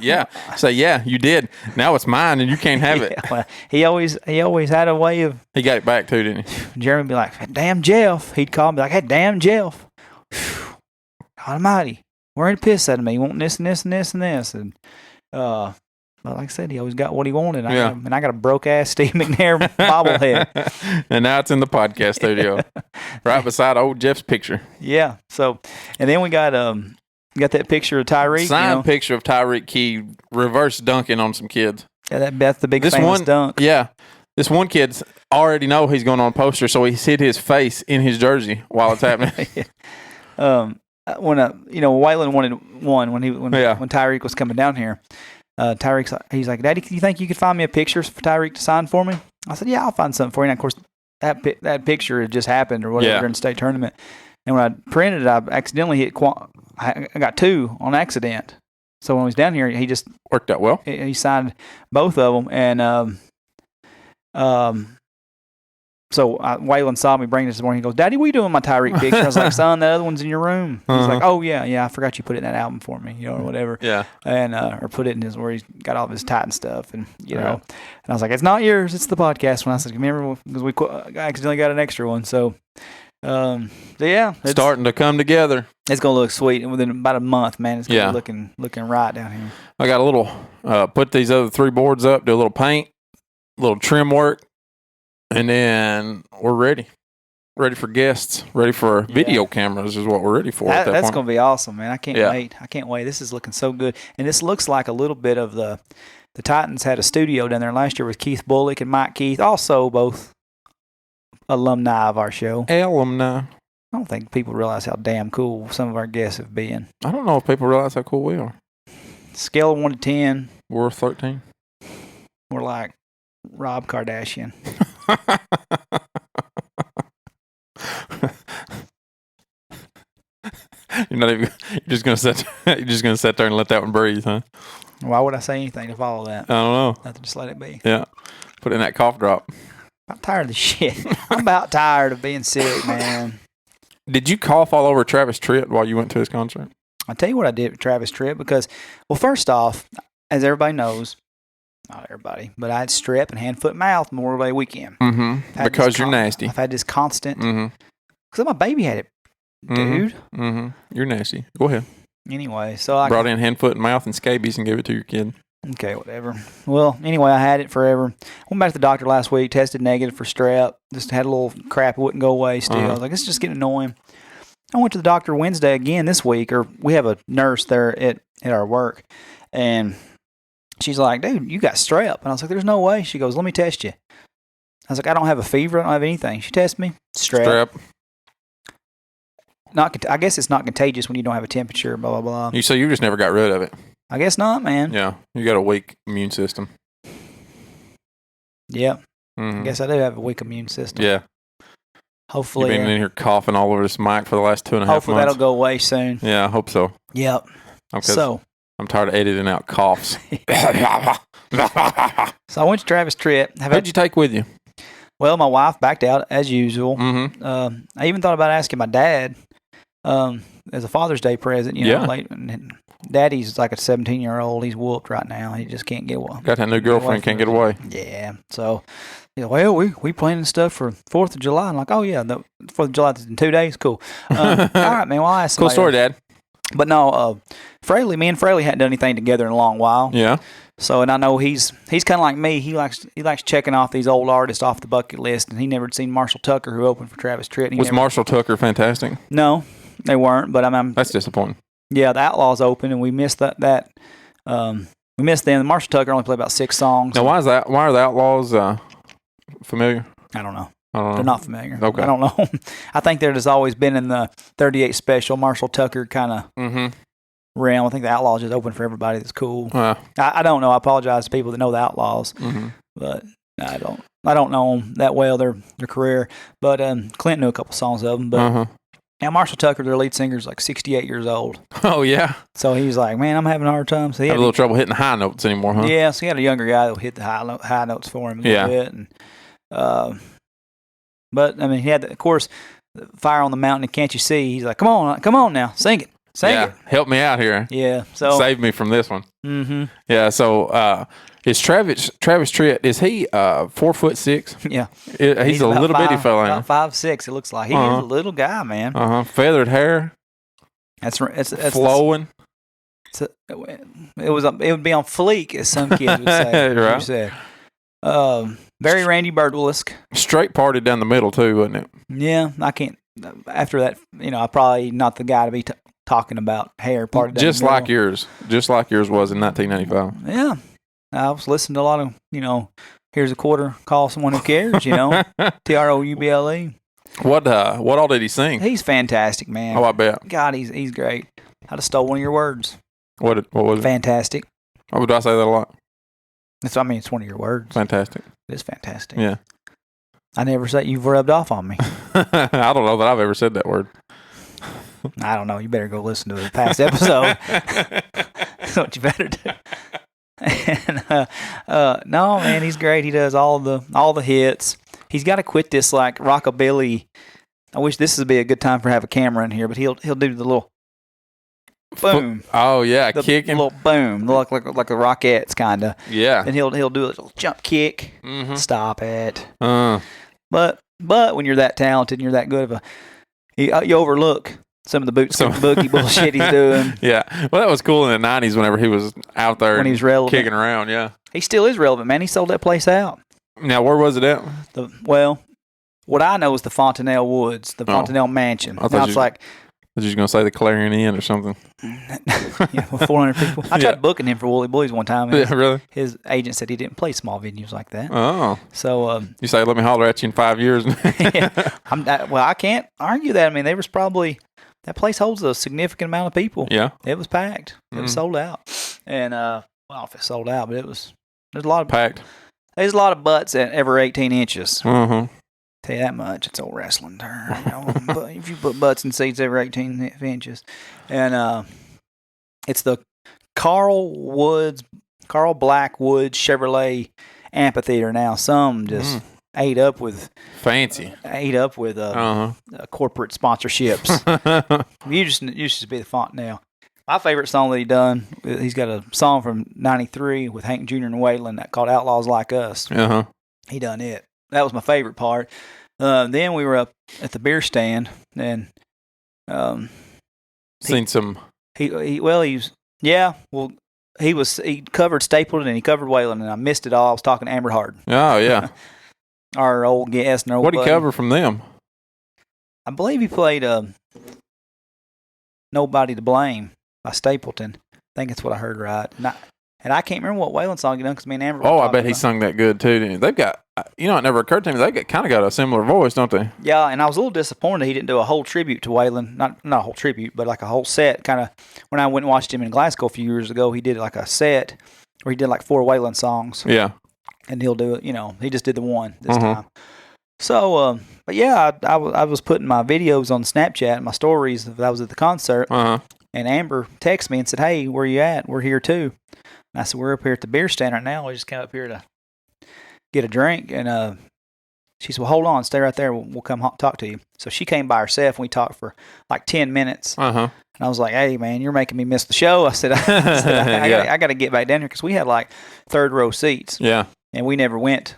Yeah. So yeah, you did. Now it's mine, and you can't have it. Well, he always had a way of. He got it back too, didn't he? Jeremy would be like, "Damn Jeff." He'd call me like, "Hey, damn Jeff." Almighty, wearing the piss out of me. You want this and this and this and this, and but like I said, he always got what he wanted. Yeah. I got a broke ass Steve McNair bobblehead. And now it's in the podcast studio, right beside old Jeff's picture. Yeah. So, and then we got that picture of Tyreek. Signed picture of Tyreek Key reverse dunking on some kids. Yeah, that's the big famous dunk. Yeah. This one kid's already know he's going on a poster, so he's hid his face in his jersey while it's happening. When Waylon wanted one when Tyreek was coming down here. He's like, "Daddy, you think you could find me a picture for Tyreek to sign for me?" I said, "Yeah, I'll find something for you." And of course, that picture had just happened or whatever during the state tournament. And when I printed it, I accidentally hit. I got 2 on accident. So when he was down here, he just worked out well. He signed both of them, and so Waylon saw me bring this morning. He goes, "Daddy, what are you doing with my Tyreek picture?" I was like, "Son, the other one's in your room." He's like, "Oh yeah, I forgot you put it in that album for me, or whatever." Yeah. And or put it in his where he's got all of his Titan stuff, and know. And I was like, "It's not yours, it's the podcast one." I said, "Remember because I accidentally got an extra one." So, yeah, it's starting to come together. It's gonna look sweet, and within about a month, man, it's gonna be looking right down here. I got a little put these other 3 boards up, do a little paint, a little trim work. And then we're ready for guests, ready for video cameras is what we're ready for. That's going to be awesome, man. I can't wait. This is looking so good. And this looks like a little bit of the Titans had a studio down there last year with Keith Bullock and Mike Keith, also both alumni of our show. Alumni. I don't think people realize how damn cool some of our guests have been. I don't know if people realize how cool we are. Scale of 1 to 10. We're 13. We're like Rob Kardashian. You're just gonna sit there and let that one breathe, huh? Why would I say anything to follow that? I don't know. Nothing, just let it be. Yeah. Put in that cough drop. I'm tired of the shit. I'm about tired of being sick, man. Did you cough all over Travis Tritt while you went to his concert? I'll tell you what I did with Travis Tritt because, well, first off, as everybody knows, not everybody, but I had strep and hand, foot, mouth Memorial Day weekend. Mm-hmm. Because you're nasty. I've had this constant. Mm-hmm. Because my baby had it, dude. Mm-hmm. You're nasty. Go ahead. Anyway, so I brought in hand, foot, and mouth and scabies and gave it to your kid. Okay, whatever. Well, anyway, I had it forever. Went back to the doctor last week, tested negative for strep. Just had a little crap. It wouldn't go away still. I was like, it's just getting annoying. I went to the doctor Wednesday again this week, or we have a nurse there at our work, and she's like, "Dude, you got strep." And I was like, "There's no way." She goes, "Let me test you." I was like, "I don't have a fever. I don't have anything." She tested me. Strep. I guess it's not contagious when you don't have a temperature, blah, blah, blah. So you just never got rid of it? I guess not, man. Yeah. You got a weak immune system. Yep. Mm-hmm. I guess I do have a weak immune system. Yeah. Hopefully. You've been in here coughing all over this mic for the last 2.5 months. Hopefully that'll go away soon. Yeah, I hope so. Yep. So I'm tired of editing out coughs. So I went to Travis Tritt. Who'd you take with you? Well, my wife backed out as usual. Mm-hmm. I even thought about asking my dad as a Father's Day present. You know, late. Daddy's like a 17-year-old. He's whooped right now. He just can't get one. Got that new girlfriend, can't get away. Yeah. So, well, we planning stuff for 4th of July. I'm like, oh, yeah, the 4th of July is in 2 days. Cool. All right, man. Well, I asked cool story, Dad. But no, me and Fraley hadn't done anything together in a long while. Yeah. So, and I know he's kind of like me. He likes checking off these old artists off the bucket list, and he never seen Marshall Tucker, who opened for Travis Tritt. Was Marshall Tucker fantastic? No, they weren't. But that's disappointing. Yeah, the Outlaws opened, and we missed that. We missed them. Marshall Tucker only played about 6 songs. Now, why is that? Why are the Outlaws familiar? I don't know. They're not familiar. Okay. I don't know. I think they're just always been in the 38 special Marshall Tucker kind of realm. I think the Outlaws just open for everybody that's cool. I don't know. I apologize to people that know the Outlaws, but I don't know them that well, their career. But Clint knew a couple songs of them. But now Marshall Tucker, their lead singer, is like 68 years old. Oh, yeah. So he was like, man, I'm having a hard time. So he had a little trouble hitting the high notes anymore, huh? Yeah, so he had a younger guy that would hit the high notes for him a little bit. And, but, I mean, he had, of course, Fire on the Mountain and Can't You See? He's like, come on now, sing it. Help me out here. Yeah, so save me from this one. Mm-hmm. Yeah, so is Travis Tritt? Is he 4'6"? Yeah, he's a little bitty fella. About 5'6". It looks like he's a little guy, man. Feathered hair. That's flowing. It would be on fleek, as some kids would say. Right. You said. Very Randy Birdwell-esque. Straight parted down the middle too, wasn't it? Yeah, I can't. After that, I'm probably not the guy to be talking about hair parted down just the middle. just like yours was in 1995. Yeah, I was listening to a lot of here's a quarter, call someone who cares. TROUBLE. What all did he sing? He's fantastic, man. Oh, I bet. God, he's great. I just stole one of your words. What was it? Fantastic. Oh, do I say that a lot? It's one of your words. Fantastic. It's fantastic. Yeah. I never said you've rubbed off on me. I don't know that I've ever said that word. I don't know. You better go listen to the past episode. That's what you better do. And no, man, he's great. He does all the hits. He's got to quit this like rockabilly. I wish this would be a good time for have a camera in here, but he'll do the little boom. Oh yeah, kicking. The little boom, like the Rockettes kind of. Yeah. And he'll do a little jump kick. Mm-hmm. Stop it. But when you're that talented and you're that good of you overlook some of the boogie bullshit he's doing. Yeah. Well, that was cool in the 90s whenever he was out there when he was relevant, kicking around. Yeah. He still is relevant, man. He sold that place out. Now, where was it at? What I know is the Fontanelle Woods, the Fontanelle Mansion. I thought you were going to say the Clarion Inn or something. Yeah, with 400 people. I tried booking him for Woolly Boys one time. Yeah, really? His agent said he didn't play small venues like that. Oh. So you say, let me holler at you in 5 years. Yeah, I can't argue that. I mean, there was probably that place holds a significant amount of people. Yeah. It was packed. It was sold out. And if it sold out, but there's a lot of packed. There's a lot of butts at every 18 inches. Mm-hmm. Tell you that much. It's old wrestling term. But if you put butts in seats every 18 inches. And it's the Carl Blackwood Chevrolet Amphitheater now. Some just ate up with corporate sponsorships. You used to be the Fontanelle. My favorite song that he done, he's got a song from '93 with Hank Jr. and Waylon called "Outlaws Like Us." Uh-huh. He done it. That was my favorite part. Then we were up at the beer stand and seen some. He covered Stapleton and he covered Waylon, and I missed it all. I was talking to Amber Harden. Oh yeah, our old guest and our old What did he buddy. cover from them? I believe he played "Nobody to Blame" by Stapleton. I think that's what I heard right. And I can't remember what Waylon song he done because me and Amber. Oh, I bet he sung that good too. They've got, it never occurred to me, they kind of got a similar voice, don't they? Yeah, and I was a little disappointed he didn't do a whole tribute to Waylon. Not a whole tribute, but like a whole set. Kind of when I went and watched him in Glasgow a few years ago, he did like a set where he did like 4 Waylon songs. Yeah. And he'll do it, he just did the one this time. So, but yeah, I was putting my videos on Snapchat and my stories that I was at the concert. Uh-huh. And Amber texted me and said, "Hey, where you at? We're here too." And I said, "We're up here at the beer stand right now. We just came up here to get a drink." And she said, "Well, hold on. Stay right there. We'll come talk to you." So she came by herself and we talked for like 10 minutes. Uh-huh. And I was like, "Hey, man, you're making me miss the show." I said, I got to get back down here because we had like 3rd row seats. Yeah. And we never went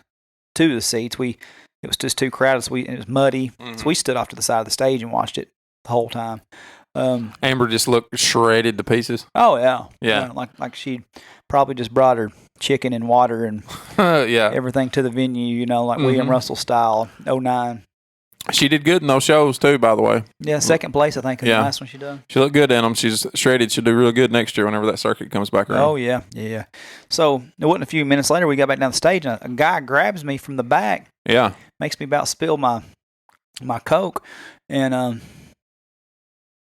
to the seats. It was just too crowded. So it was muddy. So we stood off to the side of the stage and watched it the whole time. Amber just looked shredded to pieces. Oh yeah, yeah. Like she probably just brought her chicken and water and everything to the venue. Like William Russell style. 09. She did good in those shows too, by the way. Yeah, 2nd place I think in the last one she done. She looked good in them. She's shredded. She'll do real good next year whenever that circuit comes back around. Oh yeah. So it wasn't a few minutes later we got back down the stage and a guy grabs me from the back. Yeah. Makes me about spill my Coke, and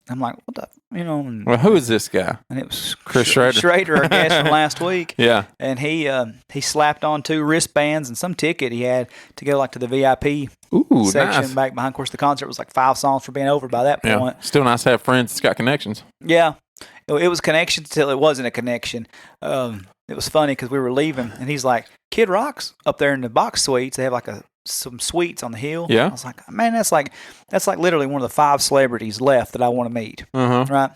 I'm like, what the, Well, who is this guy? And it was Chris Schrader. Schrader, our guest from last week. Yeah. And he slapped on 2 wristbands and some ticket he had to go like to the VIP section nice. back behind. Of course, the concert was like 5 songs for being over by that point. Yeah. Still nice to have friends that's got connections. Yeah. It was connections until it wasn't a connection. It was funny because we were leaving and he's like, Kid Rock's up there in the box suites. They have like a some suites on the hill. Yeah. I was like, man, that's like literally one of the 5 celebrities left that I want to meet. Right,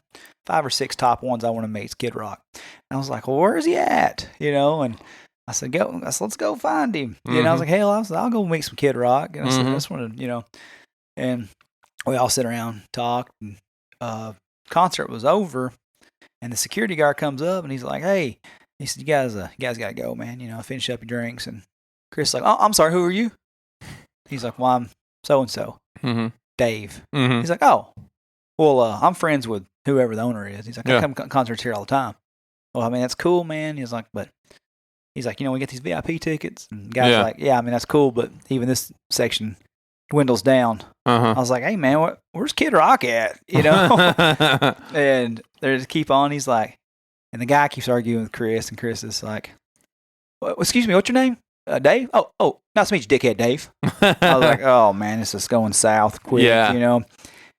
5 or 6 top ones I want to meet. Kid Rock. And I was like, well, where is he at? And I said, let's go find him. I was like, hell, I'll go meet some Kid Rock. And I said, I just want to, and we all sit around, talked, and concert was over, and the security guard comes up and he's like, hey, he said, you guys got to go, man. Finish up your drinks. And Chris is like, oh, I'm sorry, who are you? He's like, well, I'm so-and-so, Dave. He's like, oh, well, I'm friends with whoever the owner is. He's like, I come to concerts here all the time. Well, I mean, that's cool, man. He's like, we get these VIP tickets. And the guy's like, yeah, I mean, that's cool, but even this section dwindles down. I was like, hey, man, where's Kid Rock at? And they just keep on. He's like, and the guy keeps arguing with Chris, and Chris is like, excuse me, what's your name? Dave? Oh, nice to meet you, dickhead Dave. I was like, oh, man, this is going south quick, And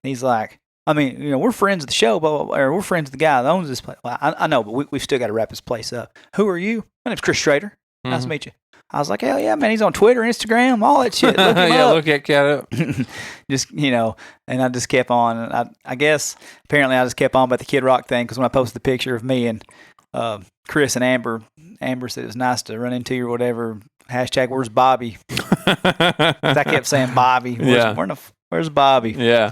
he's like, I mean, we're friends of the show, or we're friends of the guy that owns this place. Well, I know, but we've still got to wrap this place up. Who are you? My name's Chris Schrader. Nice to meet you. I was like, hell yeah, man, he's on Twitter, Instagram, all that shit. Look him up. Look that cat up. Just, and I just kept on. And I guess, apparently I just kept on about the Kid Rock thing, because when I posted the picture of me and Chris and Amber said it was nice to run into you or whatever. Hashtag, where's Bobby? I kept saying Bobby. Where's Bobby? Yeah.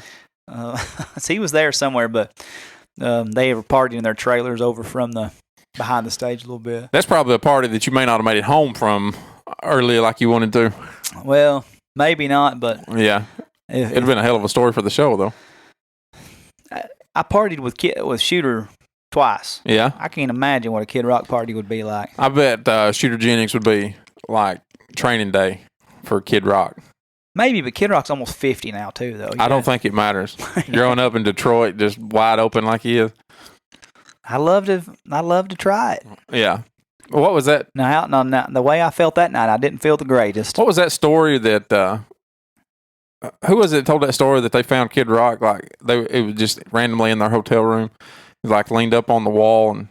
So he was there somewhere, but they were partying in their trailers over from the behind the stage a little bit. That's probably a party that you may not have made it home from earlier like you wanted to. Well, maybe not, but yeah, it'd have been a hell of a story for the show, though. I partied with Shooter twice. Yeah, I can't imagine what a Kid Rock party would be like. I bet Shooter Jennings would be like training day for Kid Rock. Maybe, but Kid Rock's almost 50 now too, though. I don't think it matters. Growing up in Detroit, just wide open like he is. I love to try it. Yeah. What was that? Now, the way I felt that night, I didn't feel the greatest. What was that story that? Who was it that told that story that they found Kid Rock? Like it was just randomly in their hotel room. He like leaned up on the wall and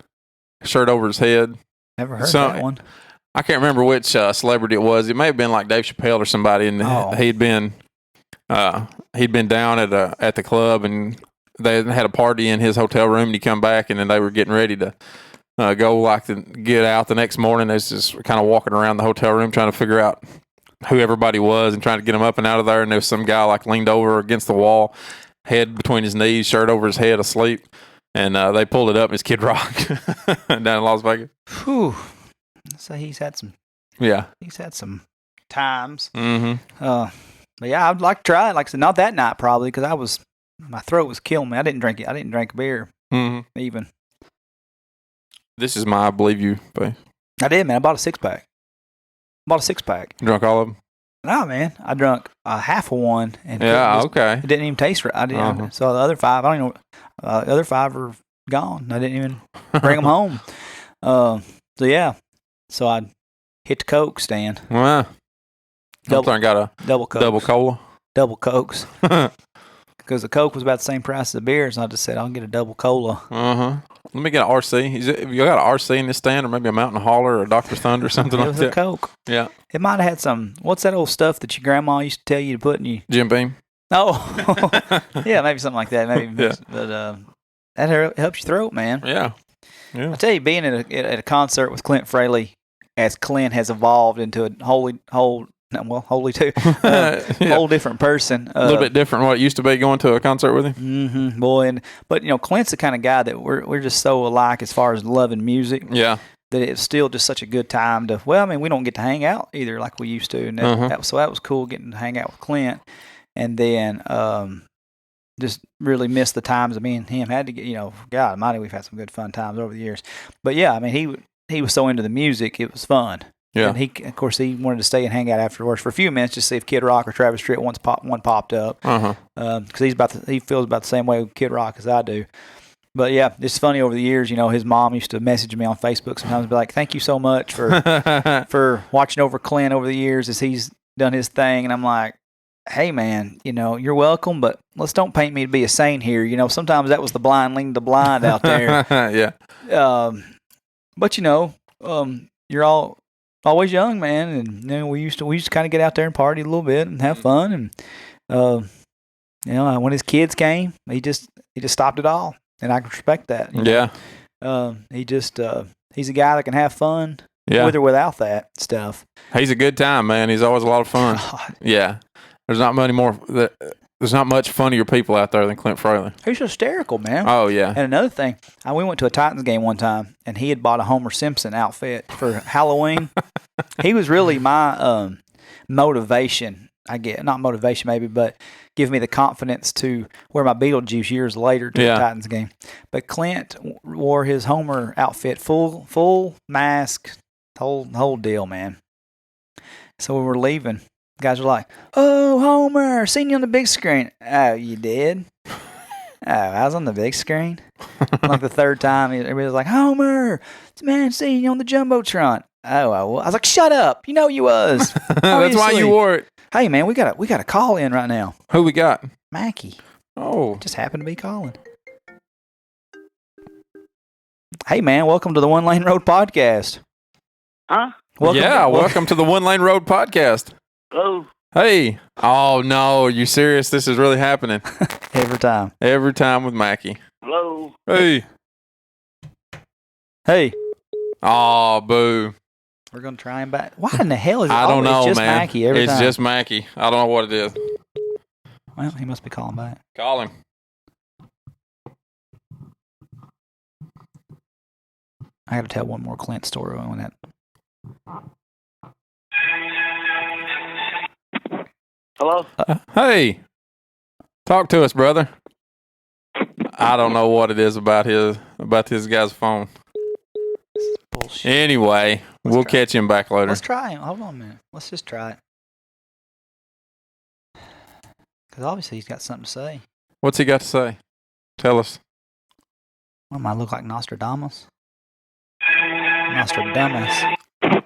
shirt over his head. Never heard that one. I can't remember which celebrity it was. It may have been like Dave Chappelle or somebody, and he'd been down at the club, and they had a party in his hotel room. And he come back, and then they were getting ready to go get out the next morning. They was just kind of walking around the hotel room trying to figure out who everybody was and trying to get them up and out of there. And there was some guy like leaned over against the wall, head between his knees, shirt over his head, asleep. And they pulled it up, and it's Kid Rock down in Las Vegas. Whew. So he's had some. Yeah. He's had some times. Mm-hmm. But yeah, I'd like to try it. Like I said, not that night probably, because my throat was killing me. I didn't drink it. I didn't drink beer even. This is my I believe you face. I did, man. I bought a 6-pack. Drunk all of them? No, man. I drunk half of one. And okay. It didn't even taste right. I didn't. So the other 5, I don't know. The other 5 are gone. I didn't even bring them home. So yeah. So I hit the Coke stand. Wow. Got a double Coke. Double cola. Double Cokes. Because the Coke was about the same price as the beer, so I just said, I'll get a double cola. Let me get an RC. You got an RC in this stand, or maybe a Mountain Hauler or a Dr. Thunder or something like that? It was a Coke. Yeah. It might have had some, what's that old stuff that your grandma used to tell you to put in you? Jim Beam. Oh. Yeah, maybe something like that. Maybe. Yeah. But that helps your throat, man. Yeah. I tell you, being at a concert with Clint Fraley, as Clint has evolved into a wholly too, whole different person. A little bit different from what it used to be going to a concert with him. Mm-hmm, boy, but Clint's the kind of guy that we're just so alike as far as loving music. Yeah. That it's still just such a good time to. Well, I mean, we don't get to hang out either like we used to, and that was cool getting to hang out with Clint, and then just really miss the times that me and him had to get. God Almighty, we've had some good fun times over the years. But yeah, I mean, he was so into the music, it was fun. Yeah. And he wanted to stay and hang out afterwards for a few minutes just to see if Kid Rock or Travis Tritt one popped up. Because he feels about the same way with Kid Rock as I do. But yeah, it's funny over the years. His mom used to message me on Facebook sometimes and be like, "Thank you so much for watching over Clint over the years as he's done his thing." And I'm like, "Hey man, you're welcome, but let's don't paint me to be a saint here. Sometimes that was the blind leading the blind out there." Yeah. But you're all always young, man, and we used to kind of get out there and party a little bit and have fun, and when his kids came, he just stopped it all, and I can respect that. Yeah. He's a guy that can have fun with or without that stuff. He's a good time, man. He's always a lot of fun. God. Yeah. There's not much funnier people out there than Clint Fraley. He's hysterical, man. Oh, yeah. And another thing, we went to a Titans game one time, and he had bought a Homer Simpson outfit for Halloween. He was really my motivation, I guess. Not motivation, maybe, but give me the confidence to wear my Beetlejuice years later to the Titans game. But Clint wore his Homer outfit, full mask, whole deal, man. So we were leaving. Guys were like, "Oh, Homer, seen you on the big screen." Oh, you did? Oh, I was on the big screen. Like the third time, everybody was like, "Homer, man, seen you on the Jumbotron." Oh, I was like, "Shut up! You know you was." That's why you wore it. Hey, man, we got a call in right now. Who we got? Mackie. Oh, just happened to be calling. Hey, man, welcome to the One Lane Road Podcast. Huh? Welcome to the One Lane Road Podcast. Hello. Hey. Oh, no. Are you serious? This is really happening. Every time. Every time with Mackie. Hello. Hey. Hey. Oh, boo. We're going to try him back. Why in the hell is it? I don't know, it's just man. Mackie every time. It's just Mackie. I don't know what it is. Well, he must be calling back. Call him. I got to tell one more Clint story on that. Hello. Hey. Talk to us, brother. I don't know what it is about this guy's phone. Bullshit. Anyway, we'll catch him back later. Let's try him. Hold on a minute. Let's just try it. Because obviously he's got something to say. What's he got to say? Tell us. What am I look like, Nostradamus? Nostradamus. You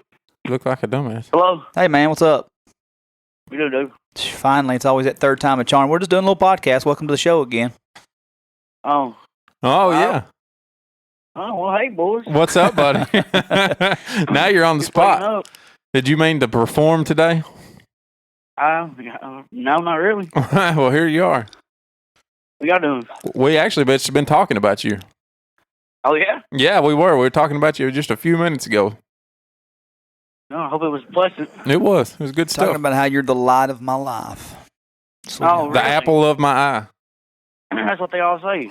look like a dumbass. Hello. Hey, man, what's up? We do do. Finally, it's always that third time a charm. We're just doing a little podcast. Welcome to the show again. Oh. Oh, yeah. Oh, well, hey, boys. What's up, buddy? Now you're on the spot. Did you mean to perform today? No, not really. Well, here you are. What y'all doing? We actually been talking about you. Oh, yeah? Yeah, we were. We were talking about you just a few minutes ago. No, I hope it was pleasant. It was. It was good stuff. Talking about how you're the light of my life. Oh, the really? apple of my eye. That's what they all say.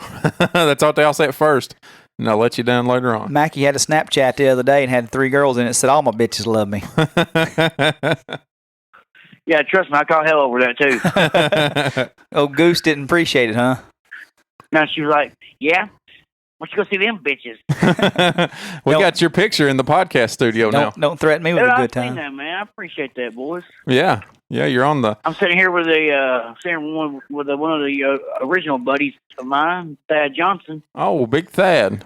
That's what they all say at first. And I'll let you down later on. Mackie had a Snapchat the other day and had 3 girls in it. Said all my bitches love me. Yeah, trust me, I call hell over that, too. Oh, Goose didn't appreciate it, huh? Now she was like, yeah? Why don't you go see them bitches? We got your picture in the podcast studio now. Don't threaten me with Dude, a good I've seen time. that, man. I appreciate that, boys. Yeah. Yeah, you're on the... I'm sitting here with one of the original buddies of mine, Thad Johnson. Oh, Big Thad.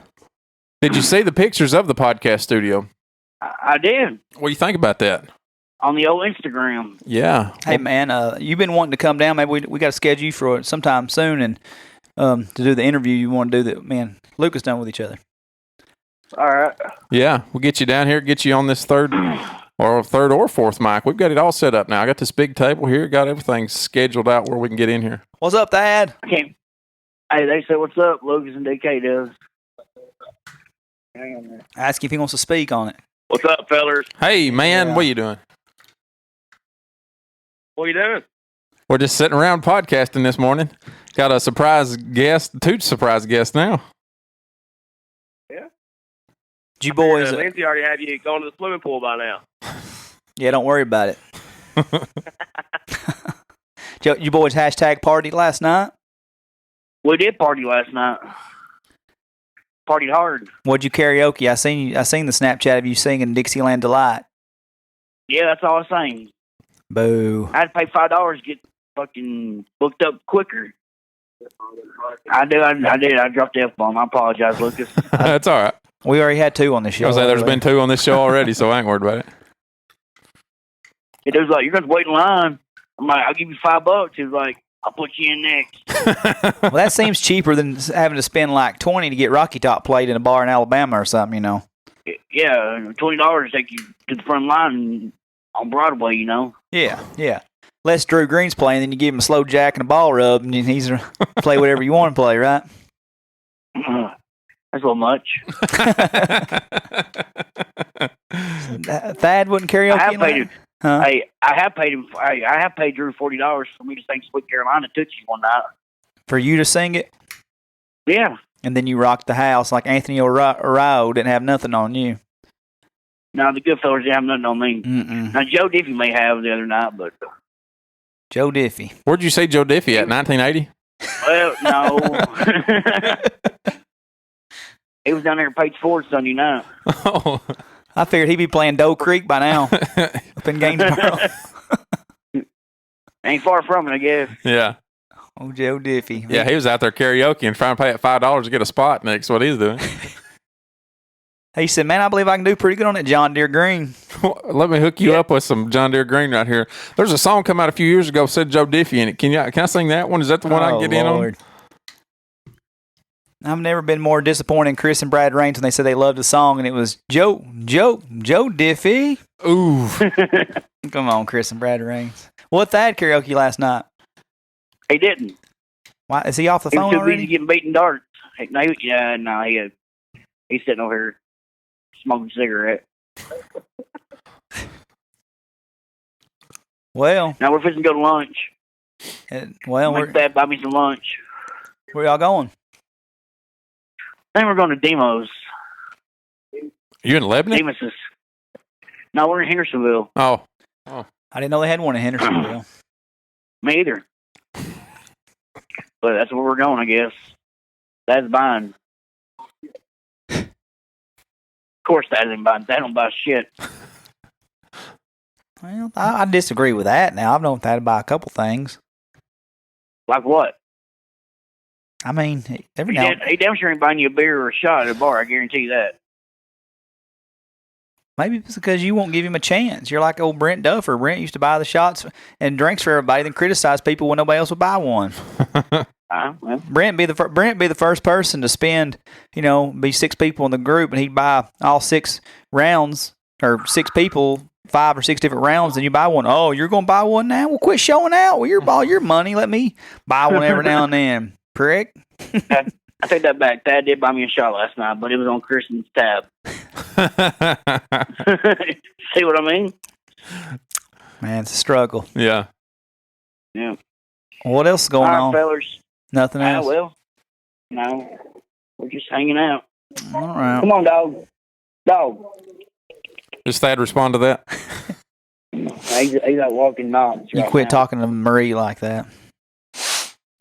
Did you see the pictures of the podcast studio? I did. What do you think about that? On the old Instagram. Yeah. Hey, man, you've been wanting to come down. Maybe we got to schedule you for sometime soon and to do the interview you want to do that. Man, Lucas done with each other. All right. Yeah, we'll get you down here, get you on this third or fourth mic. We've got it all set up now. I got this big table here, got everything scheduled out where we can get in here. What's up, Thad? Okay. Hey, they said, what's up? Lucas and DK does. Hang on there. Ask if he wants to speak on it. What's up, fellers? Hey, man, what are you doing? What you doing? We're just sitting around podcasting this morning. Got a surprise guest, 2 surprise guests now. Yeah. Did you boys... Lindsay already have you going to the swimming pool by now. Yeah, don't worry about it. You boys hashtag party last night? We did party last night. Partied hard. What'd you karaoke? I seen the Snapchat of you singing Dixieland Delight. Yeah, that's all I sang. Boo. I had to pay $5 to get fucking booked up quicker. I did. I dropped the F-bomb. I apologize, Lucas. That's all right. We already had 2 on this show. I was like, there's been 2 on this show already, so I ain't worried about it. It was like, you're going to wait in line. I'm like, I'll give you $5. He was like, I'll put you in next. Well, that seems cheaper than having to spend like $20 to get Rocky Top played in a bar in Alabama or something, you know. Yeah, $20 take you to the front line on Broadway, you know. Yeah. Less Drew Green's playing, then you give him a slow jack and a ball rub, and he's play whatever you want to play, right? That's a little much. Thad wouldn't karaoke. I have paid him. Huh? I have paid him. I have paid Drew $40 for me to sing "Sweet Carolina" Tootsie one night. For you to sing it? Yeah. And then you rocked the house like Anthony O'Rourke didn't have nothing on you. No, the good fellas didn't have nothing on me. Mm-mm. Now, Joe Diffie may have the other night, but... Joe Diffie. Where'd you say Joe Diffie at, 1980? Well, no. He was down there at Page Ford Sunday night. Oh. I figured he'd be playing Doe Creek by now. Up in Gainesboro. Ain't far from it, I guess. Yeah. Oh, Joe Diffie. Yeah, he was out there karaoke and trying to pay at $5 to get a spot next. What he's doing. He said, man, I believe I can do pretty good on that John Deere Green. Let me hook you up with some John Deere Green right here. There's a song come out a few years ago said Joe Diffie in it. Can I sing that one? Is that the one I can get Lord. in on? I've never been more disappointed in Chris and Brad Raines when they said they loved the song, and it was Joe Diffie. Ooh. Come on, Chris and Brad Raines. What Thad karaoke last night? He didn't. Why is he off the He was phone too already? busy getting beaten darts. No, he's sitting over here smoking a cigarette. Well, Now we're fixing to go to lunch. where Dad buy me some lunch. y'all going? I think we're going to Demos. You in Lebanon? Demos's. No, we're in Hendersonville. Oh. I didn't know they had one in Hendersonville. Me either. But that's where we're going, I guess. That's buying. Of course, that ain't buying. That don't buy shit. Well, I disagree with that. Now I've known Thad to buy a couple things. Like what? I mean, every He now damn sure ain't buying you a beer or a shot at a bar. I guarantee you that. maybe it's because you won't give him a chance. You're like old Brent Duffer. Brent used to buy the shots and drinks for everybody, then criticize people when nobody else would buy one. Well, Brent be the first person to spend, be 6 people in the group, and he'd buy all 6 rounds or 6 people, 5 or 6 different rounds, and you buy one. Oh, you're going to buy one now? Well, quit showing out. Well, you're all your money. Let me buy one every now and then, prick. I take that back. Dad did buy me a shot last night, but it was on Kristen's tab. See what I mean? Man, it's a struggle. Yeah. Yeah. What else is going All right, on? fellers. Nothing else. Well, no. We're just hanging out. All right. Come on, dog. Dog. Does Thad respond to that? He's out walking dogs. You quit talking to Marie like that.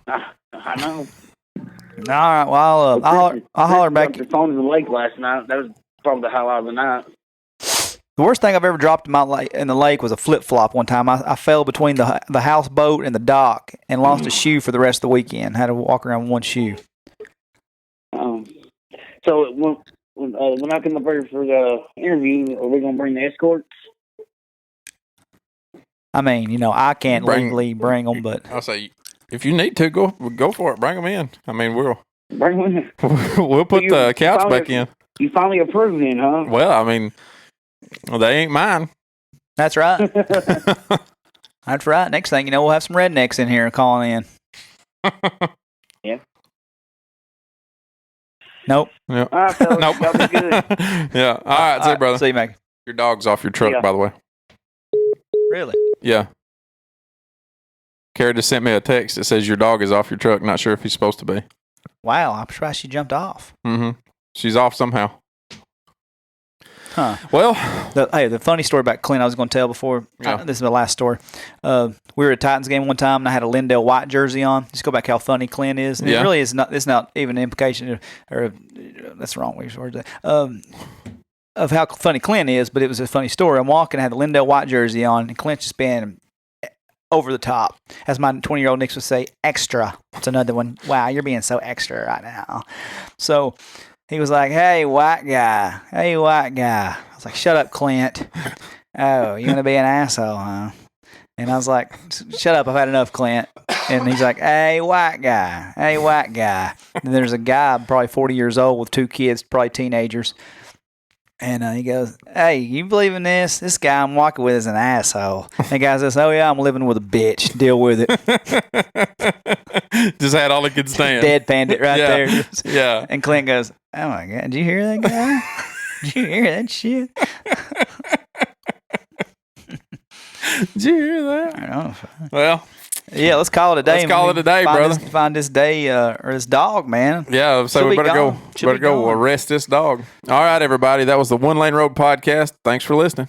I know. All right. Well, I'll holler back. The phone in the lake last night. That was probably the highlight of the night. The worst thing I've ever dropped in the lake was a flip flop. One time, I fell between the houseboat and the dock and lost a shoe for the rest of the weekend. Had to walk around with one shoe. So when I come up here for the interview, are we gonna bring the escorts? I mean, I can't legally bring them, but I'll say, if you need to, go for it. Bring them in. I mean, we'll Bring them. we'll put the couch back in. You finally approved it, huh? Well, I mean, they ain't mine. that's right. That's right. Next thing you know, we'll have some rednecks in here calling in. Yeah. Nope. Yeah. All right, fellas. Nope. Y'all be good. Yeah. All right. See you, brother. See you, Mackie. Your dog's off your truck, Yeah. by the way. Really? Yeah. Kara just sent me a text that says your dog is off your truck. Not sure if he's supposed to be. Wow. I'm surprised she jumped off. Mm-hmm. She's off somehow. Huh. Well, The funny story about Clint I was going to tell before. Yeah. This is the last story. We were at a Titans game one time, and I had a Lindell White jersey on. Just go back how funny Clint is. And Yeah. It really is not. It's not even an implication, or that's the wrong way to word that. Of how funny Clint is, but it was a funny story. I'm walking, I had the Lindell White jersey on, and Clint's just being over the top. As my 20-year-old Nick would say, extra. It's another one. Wow, you're being so extra right now. So he was like, hey, white guy. Hey, white guy. I was like, shut up, Clint. Oh, you're going to be an asshole, huh? And I was like, shut up, I've had enough, Clint. And he's like, hey, white guy. Hey, white guy. And there's a guy, probably 40 years old, with 2 kids, probably teenagers. And he goes, "Hey, you believe in this? This guy I'm walking with is an asshole." And the guy says, "Oh yeah, I'm living with a bitch. Deal with it." Just had all he could stand. Deadpanned it right there. Yeah. And Clint goes, "Oh my God, did you hear that guy? Did you hear that shit?" Did you hear that? I don't know. Well, yeah, let's call it a day. Let's call it a day, brother. Find this day or this dog, man. Yeah, so we better go. Better go arrest this dog. All right, everybody. That was the One Lane Road Podcast. Thanks for listening.